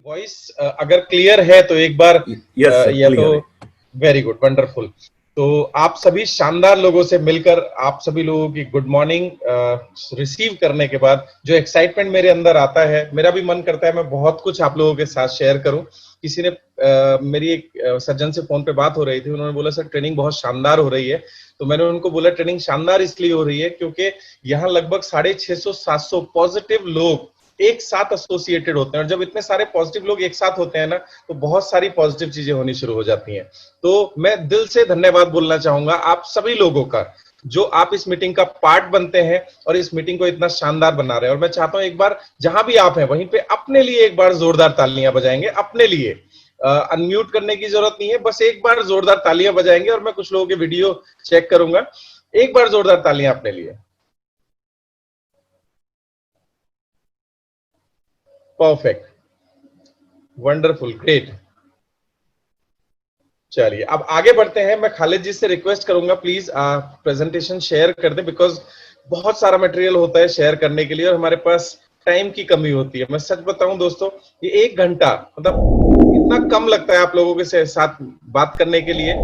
Voice अगर clear है तो एक बार यस सर, या तो क्लियर है। Very good, wonderful. तो आप सभी शानदार लोगों से मिलकर, आप सभी लोगों की गुड मॉर्निंग रिसीव करने के बाद जो एक्साइटमेंट मेरे अंदर आता है, मेरा भी मन करता है मैं बहुत कुछ आप लोगों के साथ शेयर करूं। किसी ने मेरी एक सज्जन से फोन पे बात हो रही थी, उन्होंने बोला सर ट्रेनिंग बहुत शानदार हो रही है। तो मैंने उनको बोला ट्रेनिंग शानदार इसलिए हो रही है क्योंकि यहाँ लगभग 650-700 पॉजिटिव लोग एक साथ एसोसिएटेड होते हैं, और जब इतने सारे पॉजिटिव लोग एक साथ होते हैं ना, तो बहुत सारी पॉजिटिव चीजें होनी शुरू हो जाती हैं। तो मैं दिल से धन्यवाद बोलना चाहूंगा आप सभी लोगों का, जो आप इस मीटिंग का पार्ट बनते हैं और इस मीटिंग को इतना शानदार बना रहे हैं। और मैं चाहता हूं एक बार जहां भी आप हैं वहीं पे अपने लिए एक बार जोरदार तालियां बजाएंगे। अपने लिए अनम्यूट करने की जरूरत नहीं है, बस एक बार जोरदार तालियां बजाएंगे और मैं कुछ लोगों के वीडियो चेक करूंगा। एक बार जोरदार तालियां अपने लिए। Perfect, wonderful, great. चलिए अब आगे बढ़ते हैं। मैं खालिद जी से रिक्वेस्ट करूंगा प्लीज प्रेजेंटेशन शेयर कर दे, बिकॉज बहुत सारा मटेरियल होता है शेयर करने के लिए और हमारे पास टाइम की कमी होती है। मैं सच बताऊं दोस्तों, ये 1 घंटा मतलब इतना कम लगता है आप लोगों के साथ बात करने के लिए।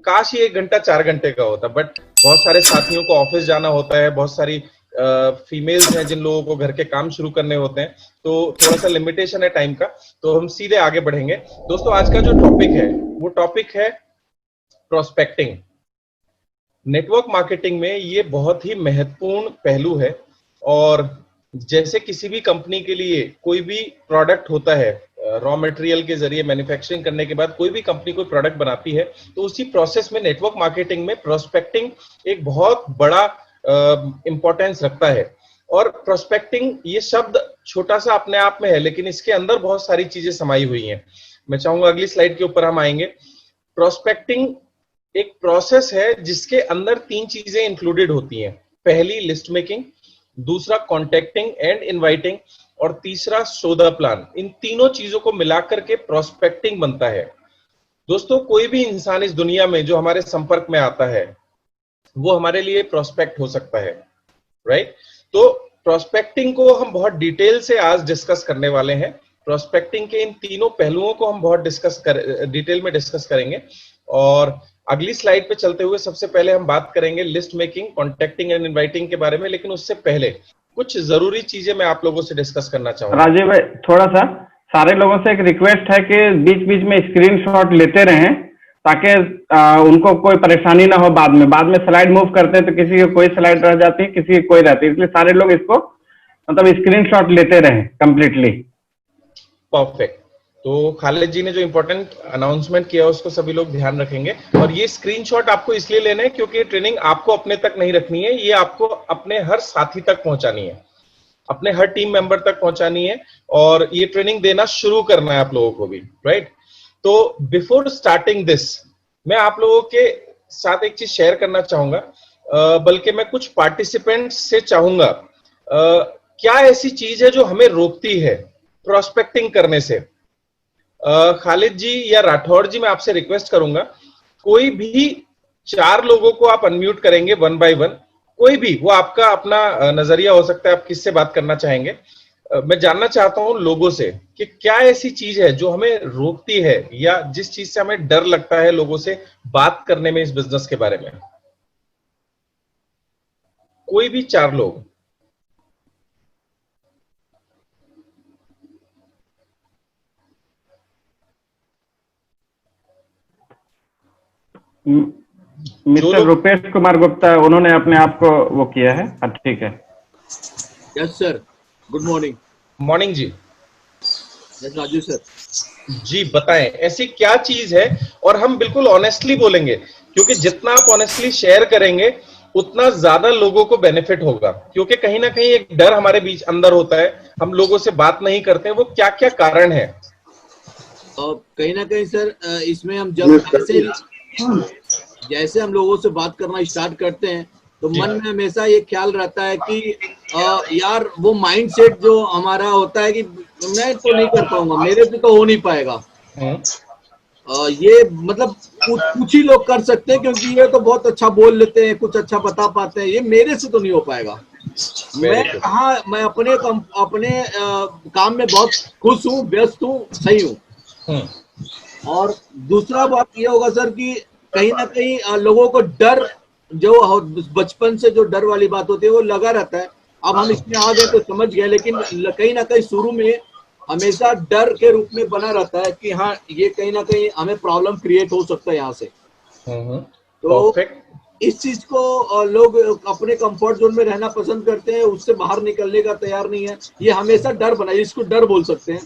काश ये 1 घंटा 4 घंटे का होता, बट बहुत सारे साथियों को ऑफिस जाना होता है, बहुत सारी फीमेल्स हैं जिन लोगों को घर के काम शुरू करने होते हैं, तो थोड़ा सा लिमिटेशन है टाइम का। तो हम सीधे आगे बढ़ेंगे। दोस्तों आज का जो टॉपिक है वो टॉपिक है प्रोस्पेक्टिंग। नेटवर्क मार्केटिंग में ये बहुत ही महत्वपूर्ण पहलू है, और जैसे किसी भी कंपनी के लिए कोई भी प्रोडक्ट होता है, रॉ मटेरियल के जरिए मैन्युफैक्चरिंग करने के बाद कोई भी कंपनी कोई प्रोडक्ट बनाती है, तो उसी प्रोसेस में नेटवर्क मार्केटिंग में प्रोस्पेक्टिंग एक बहुत बड़ा इंपॉर्टेंस रखता है। और प्रोस्पेक्टिंग ये शब्द छोटा सा अपने आप में है, लेकिन इसके अंदर बहुत सारी चीजें समाई हुई हैं। मैं चाहूंगा अगली स्लाइड के ऊपर हम आएंगे। प्रोस्पेक्टिंग एक प्रोसेस है जिसके अंदर 3 चीजें इंक्लूडेड होती हैं। पहली लिस्ट मेकिंग, दूसरा कॉन्टेक्टिंग एंड इनवाइटिंग, और तीसरा शो द प्लान। इन तीनों चीजों को मिलाकर के प्रोस्पेक्टिंग बनता है। दोस्तों कोई भी इंसान इस दुनिया में जो हमारे संपर्क में आता है वो हमारे लिए प्रोस्पेक्ट हो सकता है, राइट? तो प्रोस्पेक्टिंग को हम बहुत डिटेल से आज डिस्कस करने वाले हैं। प्रोस्पेक्टिंग के इन तीनों पहलुओं को हम बहुत डिटेल में डिस्कस करेंगे। और अगली स्लाइड पे चलते हुए सबसे पहले हम बात करेंगे list making, contacting and inviting के बारे में, लेकिन उससे पहले कुछ जरूरी चीजें मैं आप लोगों से डिस्कस करना चाहूंगा। राजीव भाई, थोड़ा सा सारे लोगों से एक रिक्वेस्ट है कि बीच बीच में स्क्रीनशॉट लेते रहें, ताकि उनको कोई परेशानी ना हो। बाद में स्लाइड मूव करते हैं तो किसी की कोई स्लाइड रह जाती है, किसी की कोई रहती है, इसलिए सारे लोग इसको मतलब स्क्रीनशॉट लेते रहें कंप्लीटली। परफेक्ट। तो खालिद जी ने जो इंपॉर्टेंट अनाउंसमेंट किया उसको सभी लोग ध्यान रखेंगे। और ये स्क्रीनशॉट आपको इसलिए लेना है क्योंकि ये ट्रेनिंग आपको अपने तक नहीं रखनी है, ये आपको अपने हर साथी तक पहुंचानी है, अपने हर टीम मेंबर तक पहुंचानी है, और ये ट्रेनिंग देना शुरू करना है आप लोगों को भी, राइट? तो बिफोर स्टार्टिंग दिस मैं आप लोगों के साथ एक चीज शेयर करना चाहूंगा, बल्कि मैं कुछ पार्टिसिपेंट्स से चाहूंगा, क्या ऐसी चीज है जो हमें रोकती है प्रोस्पेक्टिंग करने से? खालिद जी या राठौर जी, मैं आपसे रिक्वेस्ट करूंगा, कोई भी 4 लोगों को आप अनम्यूट करेंगे 1 बाय 1। कोई भी, वो आपका अपना नजरिया हो सकता है, आप किससे बात करना चाहेंगे। मैं जानना चाहता हूं लोगों से कि क्या ऐसी चीज है जो हमें रोकती है, या जिस चीज से हमें डर लगता है लोगों से बात करने में इस बिजनेस के बारे में। कोई भी 4 लोग। मिस्टर रुपेश कुमार गुप्ता, उन्होंने अपने आप को वो किया है। ठीक है। Yes sir, good morning. Morning जी। यस राजू सर जी, बताएं ऐसी क्या चीज है। और हम बिल्कुल ऑनेस्टली बोलेंगे, क्योंकि जितना आप ऑनेस्टली शेयर करेंगे उतना ज्यादा लोगों को बेनिफिट होगा। क्योंकि कहीं ना कहीं एक डर हमारे बीच अंदर होता है, हम लोगों से बात नहीं करते। वो क्या क्या कारण है? कहीं ना कहीं सर, इसमें हम जब जैसे हम लोगों से बात करना स्टार्ट करते हैं तो मन में हमेशा ये ख्याल रहता है कि यार वो माइंडसेट जो हमारा होता है कि मैं तो नहीं कर पाऊंगा, मेरे से तो हो नहीं पाएगा। ये मतलब कुछ ही लोग कर सकते हैं क्योंकि ये तो बहुत अच्छा बोल लेते हैं, कुछ अच्छा बता पाते हैं, ये मेरे से तो नहीं हो पाएगा। मैं अपने काम में बहुत खुश हूँ, व्यस्त हूँ, सही हूँ। और दूसरा बात ये होगा सर कि कहीं ना कहीं लोगों को डर, जो बचपन से जो डर वाली बात होती है वो लगा रहता है। अब हम इसमें आ गए तो समझ गए, लेकिन कहीं ना कहीं शुरू में हमेशा डर के रूप में बना रहता है कि हाँ ये कहीं ना कहीं हमें प्रॉब्लम क्रिएट हो सकता है यहाँ से। तो इस चीज को लोग अपने कंफर्ट जोन में रहना पसंद करते हैं, उससे बाहर निकलने का तैयार नहीं है। ये हमेशा डर बना, इसको डर बोल सकते हैं।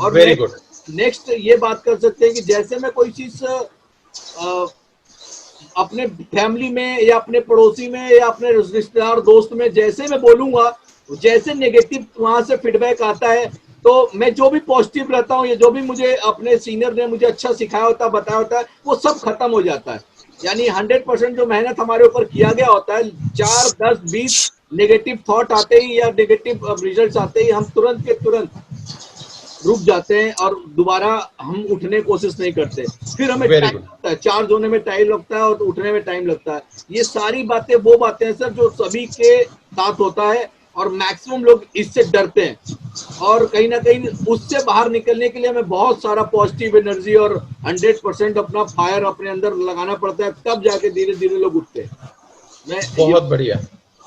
और वेरी गुड। नेक्स्ट ये बात कर सकते हैं कि जैसे मैं कोई चीज अपने फैमिली में या अपने पड़ोसी में या अपने रिश्तेदार दोस्त में जैसे मैं बोलूंगा, जैसे नेगेटिव वहां से फीडबैक आता है, तो मैं जो भी पॉजिटिव रहता हूँ, ये जो भी मुझे अपने सीनियर ने मुझे अच्छा सिखाया होता है, बताया होता है, वो सब खत्म हो जाता है। यानी 100% जो मेहनत हमारे ऊपर किया गया होता है, 4, 10, 20 नेगेटिव थॉट आते ही या नेगेटिव रिजल्ट्स आते ही हम तुरंत के तुरंत रुक जाते हैं और दोबारा हम उठने की कोशिश नहीं करते। फिर हमें टाइम लगता है, चार्ज होने में टाइम लगता है और उठने में टाइम लगता है। ये सारी बातें वो बातें हैं सर जो सभी के साथ होता है और मैक्सिमम लोग इससे डरते हैं। और कहीं ना कहीं उससे बाहर निकलने के लिए हमें बहुत सारा पॉजिटिव एनर्जी और 100% अपना फायर अपने अंदर लगाना पड़ता है, तब जाके धीरे धीरे लोग उठते हैं। बहुत बढ़िया,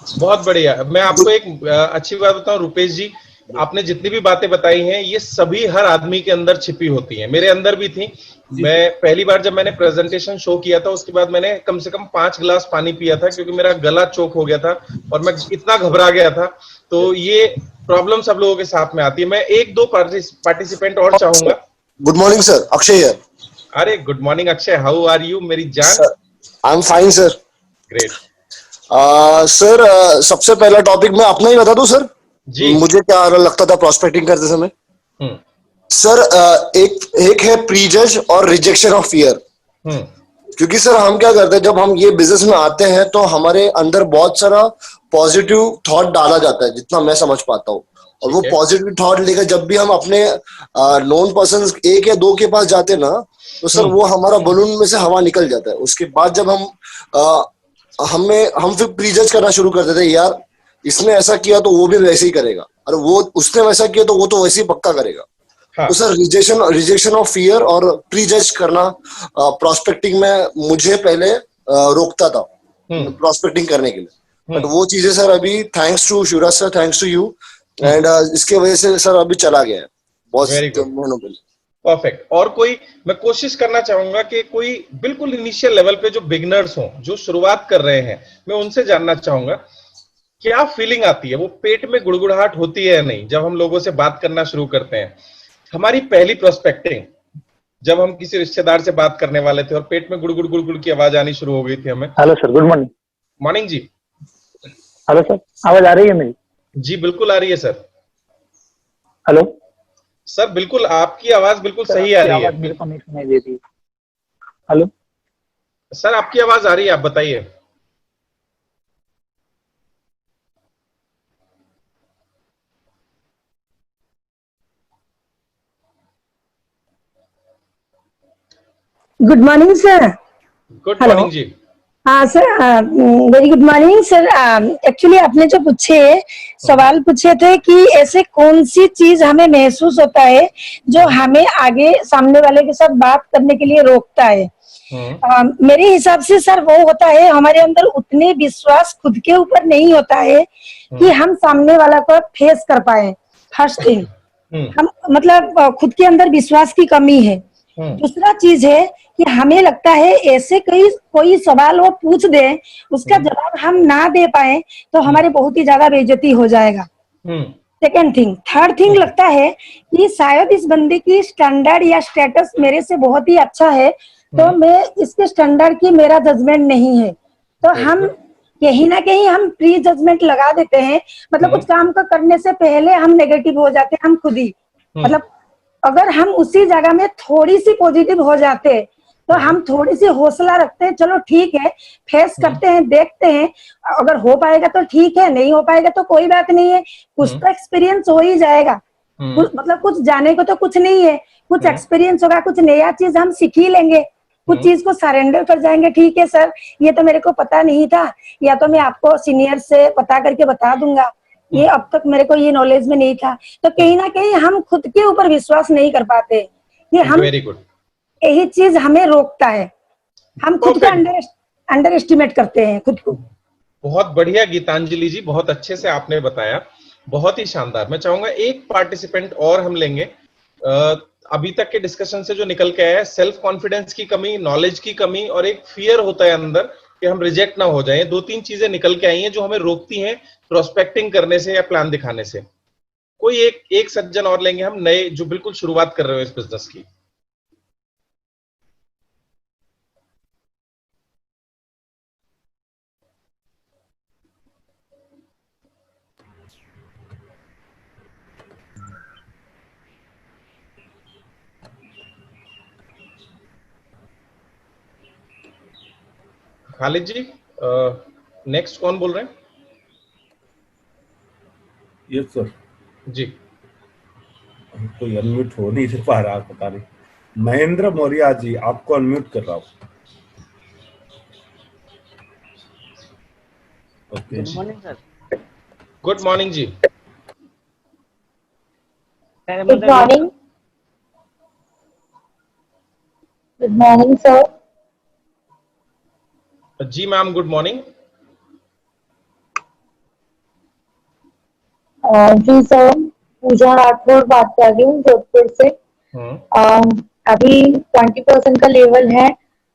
बहुत बढ़िया। मैं आपको एक अच्छी बात बताऊं रुपेश जी, आपने जितनी भी बातें बताई हैं ये सभी हर आदमी के अंदर छिपी होती हैं, मेरे अंदर भी थी। मैं पहली बार जब मैंने प्रेजेंटेशन शो किया था उसके बाद मैंने कम से कम 5 गिलास पानी पिया था, क्योंकि मेरा गला चोक हो गया था और मैं इतना घबरा गया था। तो ये प्रॉब्लम सब लोगों के साथ में आती है। मैं 1-2 पार्टिसिपेंट और चाहूंगा। Good morning sir, Akshay here. अरे good morning Akshay, how are you मेरी जान? I am fine sir. Great. Sir सबसे पहला टॉपिक मैं अपना ही बता दूं सर जी। मुझे क्या लगता था प्रोस्पेक्टिंग करते समय। सर एक है प्रीजज और रिजेक्शन ऑफ फियर। क्योंकि सर हम क्या करते हैं, जब हम ये बिजनेस में आते हैं तो हमारे अंदर बहुत सारा पॉजिटिव थॉट डाला जाता है, जितना मैं समझ पाता हूँ। और वो पॉजिटिव थॉट लेकर जब भी हम अपने नोन पर्सन 1 या 2 के पास जाते ना, तो सर वो हमारा बलून में से हवा निकल जाता है। उसके बाद जब हम फिर प्रीजज करना शुरू कर देते हैं, यार इसने ऐसा किया तो वो भी वैसे ही करेगा, और वो उसने वैसा किया तो वो तो वैसे ही पक्का करेगा। हाँ। तो सर रिजेक्शन ऑफ फियर और प्रीजज करना प्रोस्पेक्टिंग में मुझे पहले रोकता था प्रोस्पेक्टिंग करने के लिए। बट वो चीजें सर अभी thanks to Shivraj sir, thanks to you and इसके वजह से सर अभी चला गया है बहुत। परफेक्ट। और कोई मैं कोशिश करना चाहूंगा कि कोई बिल्कुल इनिशियल लेवल पे जो बिगिनर्स हों, जो शुरुआत कर रहे हैं, मैं उनसे जानना चाहूंगा क्या फीलिंग आती है, वो पेट में गुड़गुड़ाहट होती है या नहीं जब हम लोगों से बात करना शुरू करते हैं? हमारी पहली प्रोस्पेक्टिंग जब हम किसी रिश्तेदार से बात करने वाले थे और पेट में गुड़गुड़ गुड़गुड़ की आवाज आनी शुरू हो गई थी हमें। Hello sir, good morning. Morning जी। हेलो सर, आवाज आ रही है मेरी? जी बिल्कुल आ रही है सर। हेलो सर, बिल्कुल आपकी आवाज बिल्कुल सही आ रही है। मेरे को नहीं सुनाई दे रही। हेलो सर, आपकी आवाज आ रही है, आप बताइए। Good morning sir. Good morning जी। हाँ sir, very good morning sir. Actually आपने जो सवाल पूछे थे कि ऐसे कौन सी चीज हमें महसूस होता है जो हमें आगे सामने वाले के साथ बात करने के लिए रोकता है। मेरे हिसाब से सर वो होता है हमारे अंदर उतने विश्वास खुद के ऊपर नहीं होता है कि हम सामने वाला को फेस कर पाए। फर्स्ट थिंग, हम मतलब खुद के अंदर विश्वास की कमी है। दूसरा चीज है कि हमें लगता है ऐसे कोई सवाल वो पूछ दे, उसका जवाब हम ना दे पाए तो हमारे बहुत ही ज्यादा बेइज्जती हो जाएगा। Second thing. थर्ड थिंग लगता है कि शायद इस बंदे की स्टैंडर्ड या स्टेटस मेरे से बहुत ही अच्छा है, तो मैं इसके स्टैंडर्ड की मेरा जजमेंट नहीं है, तो हम कहीं ना कहीं हम प्री जजमेंट लगा देते हैं। मतलब कुछ काम को करने से पहले हम नेगेटिव हो जाते हैं हम खुद ही। मतलब अगर हम उसी जगह में थोड़ी सी पॉजिटिव हो जाते तो हम थोड़ी सी हौसला रखते हैं, चलो ठीक है फेस करते हैं, देखते हैं, अगर हो पाएगा तो ठीक है, नहीं हो पाएगा तो कोई बात नहीं है, कुछ तो एक्सपीरियंस हो ही जाएगा। मतलब कुछ जाने को तो कुछ नहीं है, कुछ एक्सपीरियंस होगा, कुछ नया चीज हम सीख ही लेंगे। कुछ चीज को सरेंडर कर जाएंगे, ठीक है सर ये तो मेरे को पता नहीं था, या तो मैं आपको सीनियर से पता करके बता दूंगा, ये अब तक मेरे को ये नॉलेज में नहीं था। तो कहीं ना कहीं हम खुद के ऊपर विश्वास नहीं कर पाते, ये हम वेरी गुड, यही चीज हमें रोकता है, हम खुद को अंडर एस्टिमेट करते हैं खुद को। बहुत बढ़िया गीतांजलि जी, बहुत अच्छे से आपने बताया, बहुत ही शानदार। मैं चाहूंगा एक पार्टिसिपेंट और हम लेंगे। अभी तक के डिस्कशन से जो निकल के आया है, सेल्फ कॉन्फिडेंस की कमी, नॉलेज की कमी और एक फियर होता है अंदर कि हम रिजेक्ट ना हो जाएं। 2-3 चीजें निकल के आई हैं जो हमें रोकती हैं प्रोस्पेक्टिंग करने से या प्लान दिखाने से। कोई एक सज्जन और लेंगे हम, नए जो बिल्कुल शुरुआत कर रहे हो इस बिजनेस की। खालिद जी, नेक्स्ट कौन बोल रहे हैं? यस सर जी। कोई अनम्यूट हो नहीं पा रहा, पता नहीं। महेंद्र मौर्य जी, आपको अनम्यूट कर रहा हूँ। Good morning sir. Good morning जी। Good morning. Good morning sir. जी मैम, गुड मॉर्निंग। जी सर, पूजा राठौर बात कर रही हूँ जोधपुर से। अभी 20% का लेवल है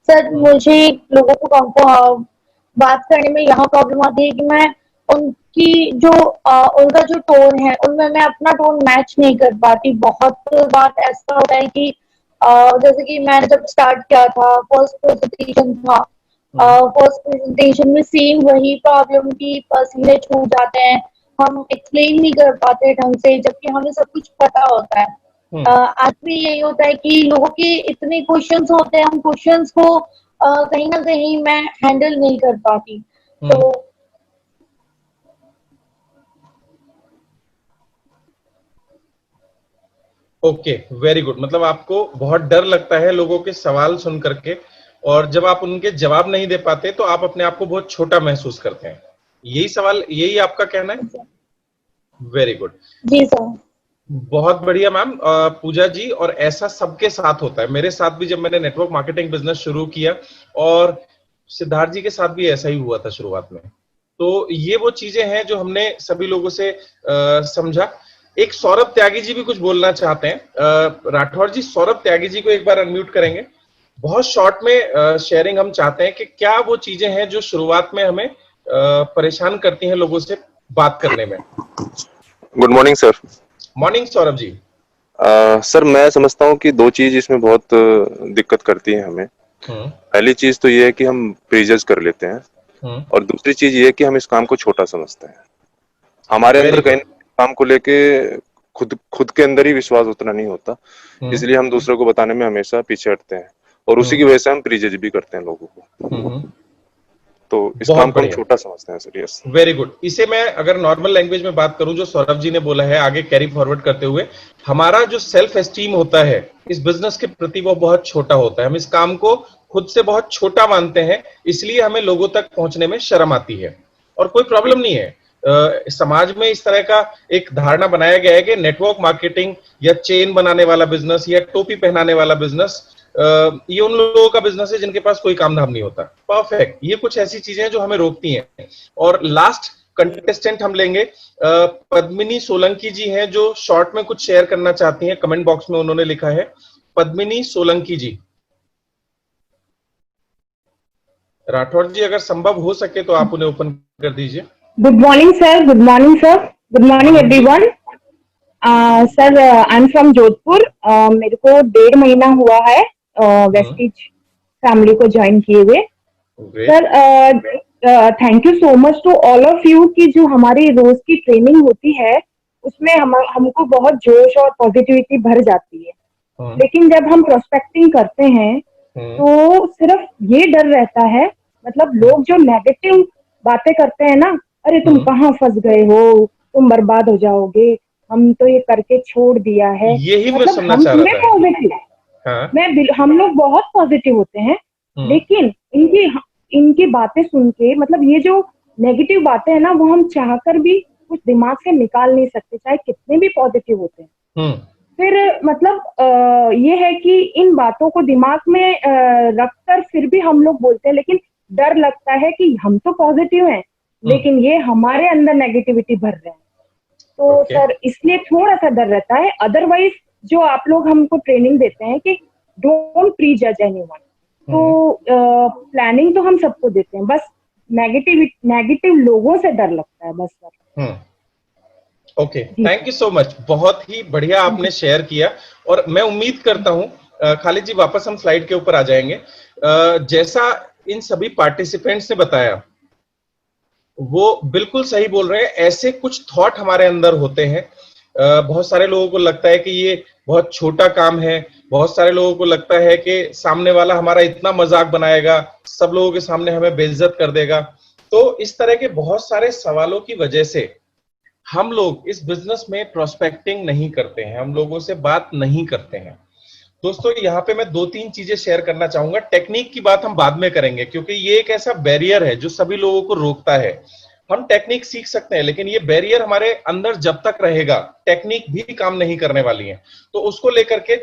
सर। मुझे लोगों को बात करने में यहाँ प्रॉब्लम आती है कि मैं उनकी जो उनका जो टोन है उनमें मैं अपना टोन मैच नहीं कर पाती। बहुत बार ऐसा होता है कि जैसे कि मैंने जब स्टार्ट किया था, फर्स्ट प्रेजेंटेशन था, फर्स्ट प्रेजेंटेशन में सेम वही प्रॉब्लम की पसीने छूट जाते हैं, हम एक्सप्लेन नहीं कर पाते ढंग से, जबकि हमें सब कुछ पता होता है। आज भी यही होता है कि लोगों के इतने क्वेश्चंस होते हैं, हम क्वेश्चंस को कहीं ना कहीं मैं हैंडल नहीं कर पाती। तो ओके, वेरी गुड। मतलब आपको बहुत डर लगता है लोगों के सवाल सुन करके, और जब आप उनके जवाब नहीं दे पाते तो आप अपने आप को बहुत छोटा महसूस करते हैं। यही सवाल, यही आपका कहना है? वेरी गुड जी सर। बहुत बढ़िया मैम। पूजा जी, और ऐसा सबके साथ होता है। मेरे साथ भी जब मैंने नेटवर्क मार्केटिंग बिजनेस शुरू किया, और सिद्धार्थ जी के साथ भी ऐसा ही हुआ था शुरुआत में। तो ये वो चीजें हैं जो हमने सभी लोगों से समझा। एक सौरभ त्यागी जी भी कुछ बोलना चाहते हैं। राठौर जी, सौरभ त्यागी जी को एक बार अनम्यूट करेंगे। बहुत शॉर्ट में शेयरिंग हम चाहते हैं कि क्या वो चीजें हैं जो शुरुआत में हमें परेशान करती हैं लोगों से बात करने में। Good morning sir. Morning Saurabh जी। सर, मैं समझता हूँ कि दो चीज इसमें बहुत दिक्कत करती है हमें। पहली चीज तो ये है कि हम प्रीजज कर लेते हैं, और दूसरी चीज ये है कि हम इस काम को छोटा समझते हैं। हमारे अंदर कहीं काम को लेके खुद के अंदर ही विश्वास उतना नहीं होता, इसलिए हम दूसरों को बताने में हमेशा पीछे हटते हैं, और उसी की वजह से हम प्रीजज भी करते हैं लोगों को। तो इस काम को हम छोटा समझते हैं सर। Yes, very good. इसे मैं अगर नॉर्मल लैंग्वेज में बात करूं, जो सौरभ जी ने बोला है आगे कैरी फॉरवर्ड करते हुए, हमारा जो सेल्फ एस्टीम होता है इस बिजनेस के प्रति वो बहुत छोटा होता है। हम इस काम को खुद से बहुत छोटा मानते हैं, इसलिए हमें लोगों तक पहुंचने में शर्म आती है। और कोई प्रॉब्लम नहीं है। समाज में इस तरह का एक धारणा बनाया गया है कि नेटवर्क मार्केटिंग या चेन बनाने वाला बिजनेस या टोपी पहनाने वाला बिजनेस, ये उन लोगों का बिजनेस है जिनके पास कोई काम धाम नहीं होता। परफेक्ट। ये कुछ ऐसी चीजें हैं जो हमें रोकती हैं। और लास्ट कंटेस्टेंट हम लेंगे, पद्मिनी सोलंकी जी हैं, जो शॉर्ट में कुछ शेयर करना चाहती हैं। कमेंट बॉक्स में उन्होंने लिखा है। पद्मिनी सोलंकी जी। राठौर जी, अगर संभव हो सके तो आप उन्हें ओपन कर दीजिए। Good morning sir. Good morning sir. Good morning everyone. Sir, I am from Jodhpur. मेरे को 1.5 महीना हुआ है वेस्टिज फैमिली को ज्वाइन किए हुए। Sir, thank you so much to all of you कि जो हमारी रोज की ट्रेनिंग होती है उसमें हमको बहुत जोश और पॉजिटिविटी भर जाती है। लेकिन जब हम प्रोस्पेक्टिंग करते हैं तो सिर्फ ये डर रहता है, मतलब लोग जो नेगेटिव बातें करते हैं ना, अरे तुम कहाँ फंस गए हो, तुम बर्बाद हो जाओगे, हम तो ये करके छोड़ दिया है, यही मैं मतलब सुनना हम चाह पूरे रहा था। पॉजिटिव, हम लोग बहुत पॉजिटिव होते हैं, लेकिन इनकी बातें सुन के, मतलब ये जो नेगेटिव बातें हैं ना, वो हम चाहकर भी कुछ दिमाग से निकाल नहीं सकते, चाहे कितने भी पॉजिटिव होते हैं। फिर मतलब ये है कि इन बातों को दिमाग में रखकर फिर भी हम लोग बोलते हैं, लेकिन डर लगता है कि हम तो पॉजिटिव हैं, लेकिन ये हमारे अंदर नेगेटिविटी भर रहे हैं। तो सर इसलिए थोड़ा सा डर रहता है। अदरवाइज जो आप लोग हमको ट्रेनिंग देते हैं कि डोंट प्री जज एनीवन, तो प्लानिंग तो हम सबको देते हैं, बस नेगेटिव लोगों से डर लगता है बस sir. Okay, thank you so much, बहुत ही बढ़िया आपने शेयर किया। और मैं उम्मीद करता हूं खालिद जी, वापस हम स्लाइड के ऊपर आ जाएंगे। जैसा इन सभी पार्टिसिपेंट्स ने बताया वो बिल्कुल सही बोल रहे हैं। ऐसे कुछ थॉट हमारे अंदर होते हैं। बहुत सारे लोगों को लगता है कि ये बहुत छोटा काम है, बहुत सारे लोगों को लगता है कि सामने वाला हमारा इतना मजाक बनाएगा, सब लोगों के सामने हमें बेइज्जत कर देगा। तो इस तरह के बहुत सारे सवालों की वजह से हम लोग इस बिजनेस में प्रोस्पेक्टिंग नहीं करते हैं, हम लोगों से बात नहीं करते हैं। दोस्तों यहाँ पे मैं 2-3 चीजें शेयर करना चाहूंगा। टेक्निक की बात हम बाद में करेंगे, क्योंकि ये एक ऐसा बैरियर है जो सभी लोगों को रोकता है। हम टेक्निक सीख सकते हैं, लेकिन ये बैरियर हमारे अंदर जब तक रहेगा, टेक्निक भी काम नहीं करने वाली है। तो उसको लेकर के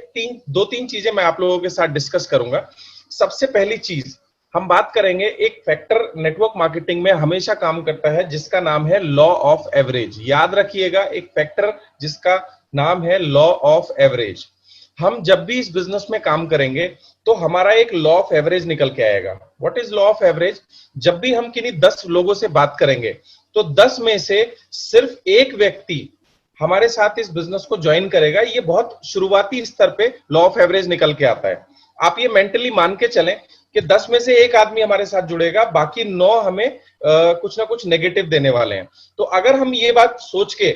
2-3 चीजें मैं आप लोगों के साथ डिस्कस करूंगा। सबसे पहली चीज हम बात करेंगे, एक फैक्टर नेटवर्क मार्केटिंग में हमेशा काम करता है जिसका नाम है लॉ ऑफ एवरेज। याद रखिएगा, एक फैक्टर जिसका नाम है लॉ ऑफ एवरेज। हम जब भी इस बिजनेस में काम करेंगे तो हमारा एक लॉ ऑफ एवरेज निकल के आएगा। What is law of average? जब भी हम किन्हीं 10 लोगों से बात करेंगे तो 10 में से सिर्फ एक व्यक्ति हमारे साथ इस बिजनेस को ज्वाइन करेगा। ये बहुत शुरुआती स्तर पे लॉ ऑफ एवरेज निकल के आता है। आप ये मेंटली मान के चलें कि 10 में से एक आदमी हमारे साथ जुड़ेगा, बाकी 9 हमें कुछ ना कुछ नेगेटिव देने वाले हैं। तो अगर हम ये बात सोच के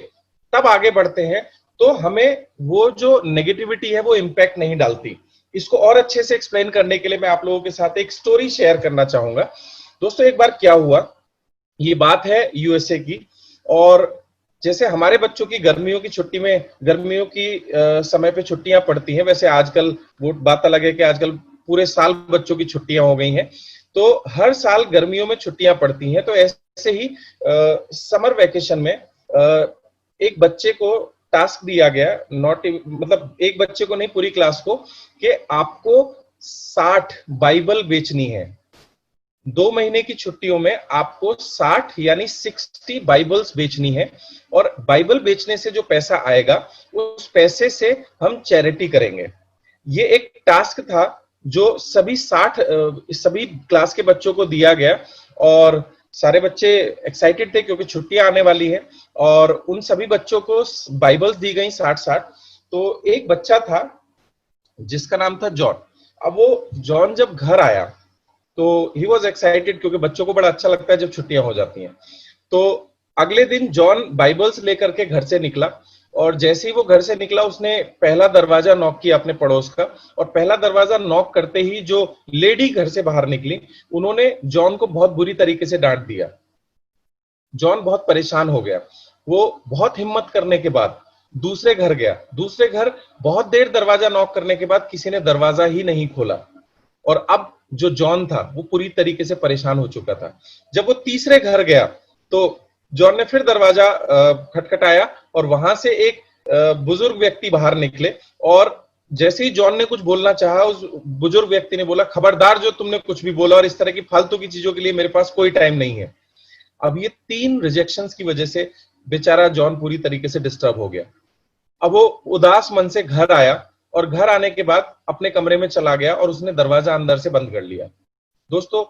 तब आगे बढ़ते हैं तो हमें वो जो नेगेटिविटी है वो इंपैक्ट नहीं डालती। इसको और अच्छे से एक्सप्लेन करने के लिए मैं आप लोगों के साथ एक स्टोरी शेयर करना चाहूंगा। दोस्तों एक बार क्या हुआ, ये बात है यूएसए की, और जैसे हमारे बच्चों की गर्मियों की छुट्टी में, गर्मियों की समय पे छुट्टियां पड़ती हैं, वैसे आजकल वो बात अलग है कि आजकल पूरे साल बच्चों की छुट्टियां हो गई हैं, तो हर साल गर्मियों में छुट्टियां पड़ती हैं। तो ऐसे ही समर वेकेशन में एक बच्चे को टास्क दिया गया, मतलब एक बच्चे को नहीं, पूरी क्लास को, कि आपको 60 बाइबल बेचनी है। 2 महीने की छुट्टियों में आपको 60 यानी 60 बाइबल्स बेचनी है, और बाइबल बेचने से जो पैसा आएगा उस पैसे से हम चैरिटी करेंगे। ये एक टास्क था जो सभी क्लास के बच्चों को दिया गया, और सारे बच्चे एक्साइटेड थे क्योंकि छुट्टियां आने वाली है, और उन सभी बच्चों को बाइबल्स दी गई 60-60। तो एक बच्चा था जिसका नाम था जॉन। अब वो जॉन जब घर आया तो ही वॉज एक्साइटेड, क्योंकि बच्चों को बड़ा अच्छा लगता है जब छुट्टियां हो जाती हैं। तो अगले दिन जॉन बाइबल्स लेकर के घर से निकला, और जैसे ही वो घर से निकला उसने पहला दरवाजा नॉक किया अपने पड़ोस का, और पहला दरवाजा नॉक करते ही जो लेडी घर से बाहर निकली उन्होंने जॉन को बहुत बुरी तरीके से डांट दिया। जॉन बहुत परेशान हो गया। वो बहुत हिम्मत करने के बाद दूसरे घर गया। दूसरे घर बहुत देर दरवाजा नॉक करने के बाद किसी ने दरवाजा ही नहीं खोला, और अब जो जॉन था वो पूरी तरीके से परेशान हो चुका था। जब वो तीसरे घर गया तो जॉन ने फिर दरवाजा खटखटाया, और वहां से एक बुजुर्ग व्यक्ति बाहर निकले, और जैसे ही जॉन ने कुछ बोलना चाहा उस बुजुर्ग व्यक्ति ने बोला, खबरदार जो तुमने कुछ भी बोला, और इस तरह की फालतू की चीजों के लिए मेरे पास कोई टाइम नहीं है। अब ये 3 रिजेक्शंस की वजह से बेचारा जॉन पूरी तरीके से डिस्टर्ब हो गया। अब वो उदास मन से घर आया, और घर आने के बाद अपने कमरे में चला गया और उसने दरवाजा अंदर से बंद कर लिया। दोस्तों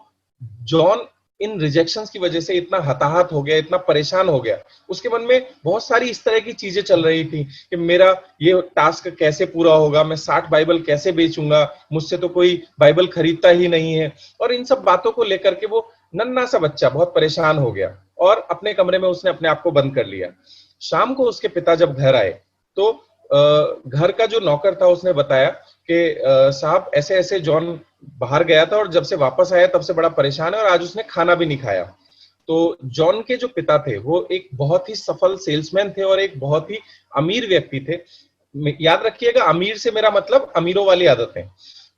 जॉन इन रिजेक्शंस की वजह से इतना हताहत हो गया, इतना परेशान हो गया, उसके मन में बहुत सारी इस तरह की चीजें चल रही थी कि मेरा ये टास्क कैसे पूरा होगा, मैं 60 बाइबल कैसे बेचूंगा, मुझसे तो कोई बाइबल खरीदता ही नहीं है। और इन सब बातों को लेकर के वो नन्हा सा बच्चा बहुत परेशान हो गया, और अपने कमरे में उसने अपने आप को बंद कर लिया। शाम को उसके पिता जब घर आए तो घर का जो नौकर था उसने बताया कि साहब ऐसे ऐसे जॉन बाहर गया था और जब से वापस आया तब से बड़ा परेशान है, और आज उसने खाना भी नहीं खाया। तो जॉन के जो पिता थे वो एक बहुत ही सफल सेल्समैन थे और एक बहुत ही अमीर व्यक्ति थे। याद रखिएगा, अमीर से मेरा मतलब अमीरों वाली आदतें।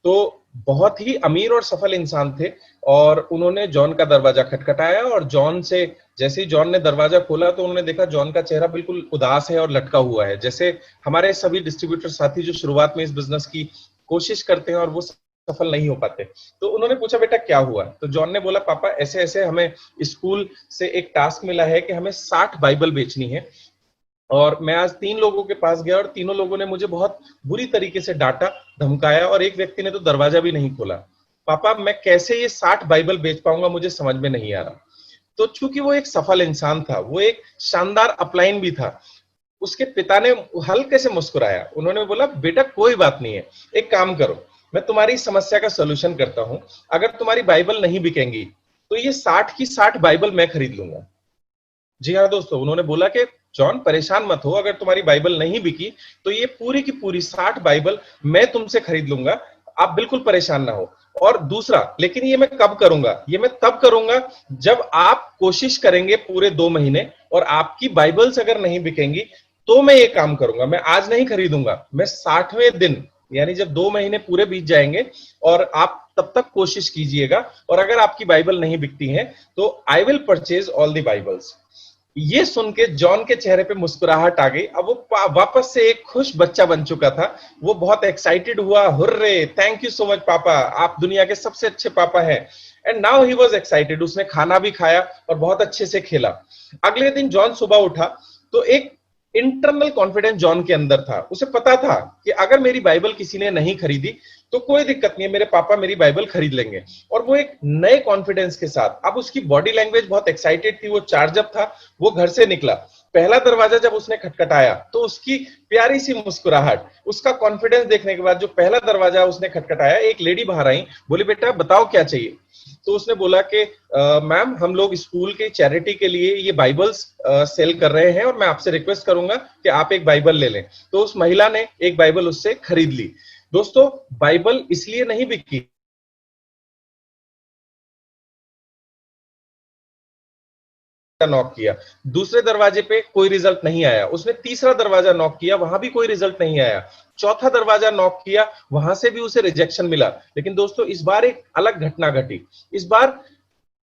तो बहुत ही अमीर और सफल इंसान थे और उन्होंने जॉन का दरवाजा खटखटाया और जॉन से जैसे ही जॉन ने दरवाजा खोला तो उन्होंने देखा जॉन का चेहरा बिल्कुल उदास है और लटका हुआ है, जैसे हमारे सभी डिस्ट्रीब्यूटर साथी जो शुरुआत में इस बिजनेस की कोशिश करते हैं और वो सफल नहीं हो पाते। तो उन्होंने पूछा बेटा क्या हुआ? तो जॉन ने बोला पापा ऐसे ऐसे हमें स्कूल से एक टास्क मिला है कि हमें 60 बाइबल बेचनी है और मैं आज 3 लोगों के पास गया और तीनों लोगों ने मुझे बहुत बुरी तरीके से डांटा, धमकाया और एक व्यक्ति ने तो दरवाजा भी नहीं खोला। पापा मैं कैसे ये 60 बाइबल बेच पाऊंगा, मुझे समझ में नहीं आ रहा। तो चूंकि वो एक सफल इंसान था, वो एक शानदार अपलाइन भी था, उसके पिता ने हल्के से मुस्कुराया। उन्होंने बोला बेटा कोई बात नहीं है, एक काम करो, मैं तुम्हारी समस्या का सोल्यूशन करता हूं। अगर तुम्हारी बाइबल नहीं बिकेंगी तो ये 60 की 60 बाइबल मैं खरीद लूंगा। जी हाँ दोस्तों, उन्होंने बोला कि जॉन परेशान मत हो, अगर तुम्हारी बाइबल नहीं बिकी तो ये पूरी की पूरी 60 बाइबल मैं तुमसे खरीद लूंगा, आप बिल्कुल परेशान ना हो। और दूसरा, लेकिन ये मैं कब करूंगा? ये मैं तब करूंगा जब आप कोशिश करेंगे पूरे 2 महीने और आपकी बाइबल्स अगर नहीं बिकेंगी तो मैं ये काम करूंगा। मैं आज नहीं खरीदूंगा, मैं 60वें दिन यानी जब 2 महीने पूरे बीत जाएंगे और आप तब तक कोशिश कीजिएगा और अगर आपकी बाइबल नहीं बिकती है तो I will purchase all the Bibles. ये सुन के जॉन के चेहरे पे मुस्कुराहट आ गई। अब वो वापस से एक खुश बच्चा बन चुका था। वो बहुत एक्साइटेड हुआ, hurray, thank you so much पापा, आप दुनिया के सबसे अच्छे पापा हैं। And now he was excited. उसने खाना भी खाया और बहुत अच्छे से खेला। अगले दिन जॉन सुबह उठा तो एक इंटरनल कॉन्फिडेंस जॉन के अंदर था। उसे पता था कि अगर मेरी बाइबल किसी ने नहीं खरीदी तो कोई दिक्कत नहीं है, मेरे पापा मेरी बाइबल खरीद लेंगे। और वो एक नए कॉन्फिडेंस के साथ, अब उसकी बॉडी लैंग्वेज बहुत एक्साइटेड थी, वो चार्ज अप था। वो घर से निकला, पहला दरवाजा जब उसने खटखटाया तो उसकी प्यारी सी मुस्कुराहट, उसका कॉन्फिडेंस देखने के बाद जो पहला दरवाजा उसने खटखटाया, एक लेडी बाहर आई, बोली बेटा बताओ क्या चाहिए। तो उसने बोला कि मैम हम लोग स्कूल के चैरिटी के लिए ये बाइबल्स सेल कर रहे हैं और मैं आपसे रिक्वेस्ट करूंगा कि आप एक बाइबल ले लें। तो उस महिला ने एक बाइबल उससे खरीद ली। दोस्तों बाइबल इसलिए नहीं बिकी, नॉक किया, दूसरे दरवाजे पे कोई रिजल्ट नहीं आया। उसने तीसरा दरवाजा नॉक किया, वहां भी कोई रिजल्ट नहीं आया। चौथा दरवाजा नॉक किया, वहां से भी उसे रिजेक्शन मिला। लेकिन दोस्तों इस बार एक अलग घटना घटी। इस बार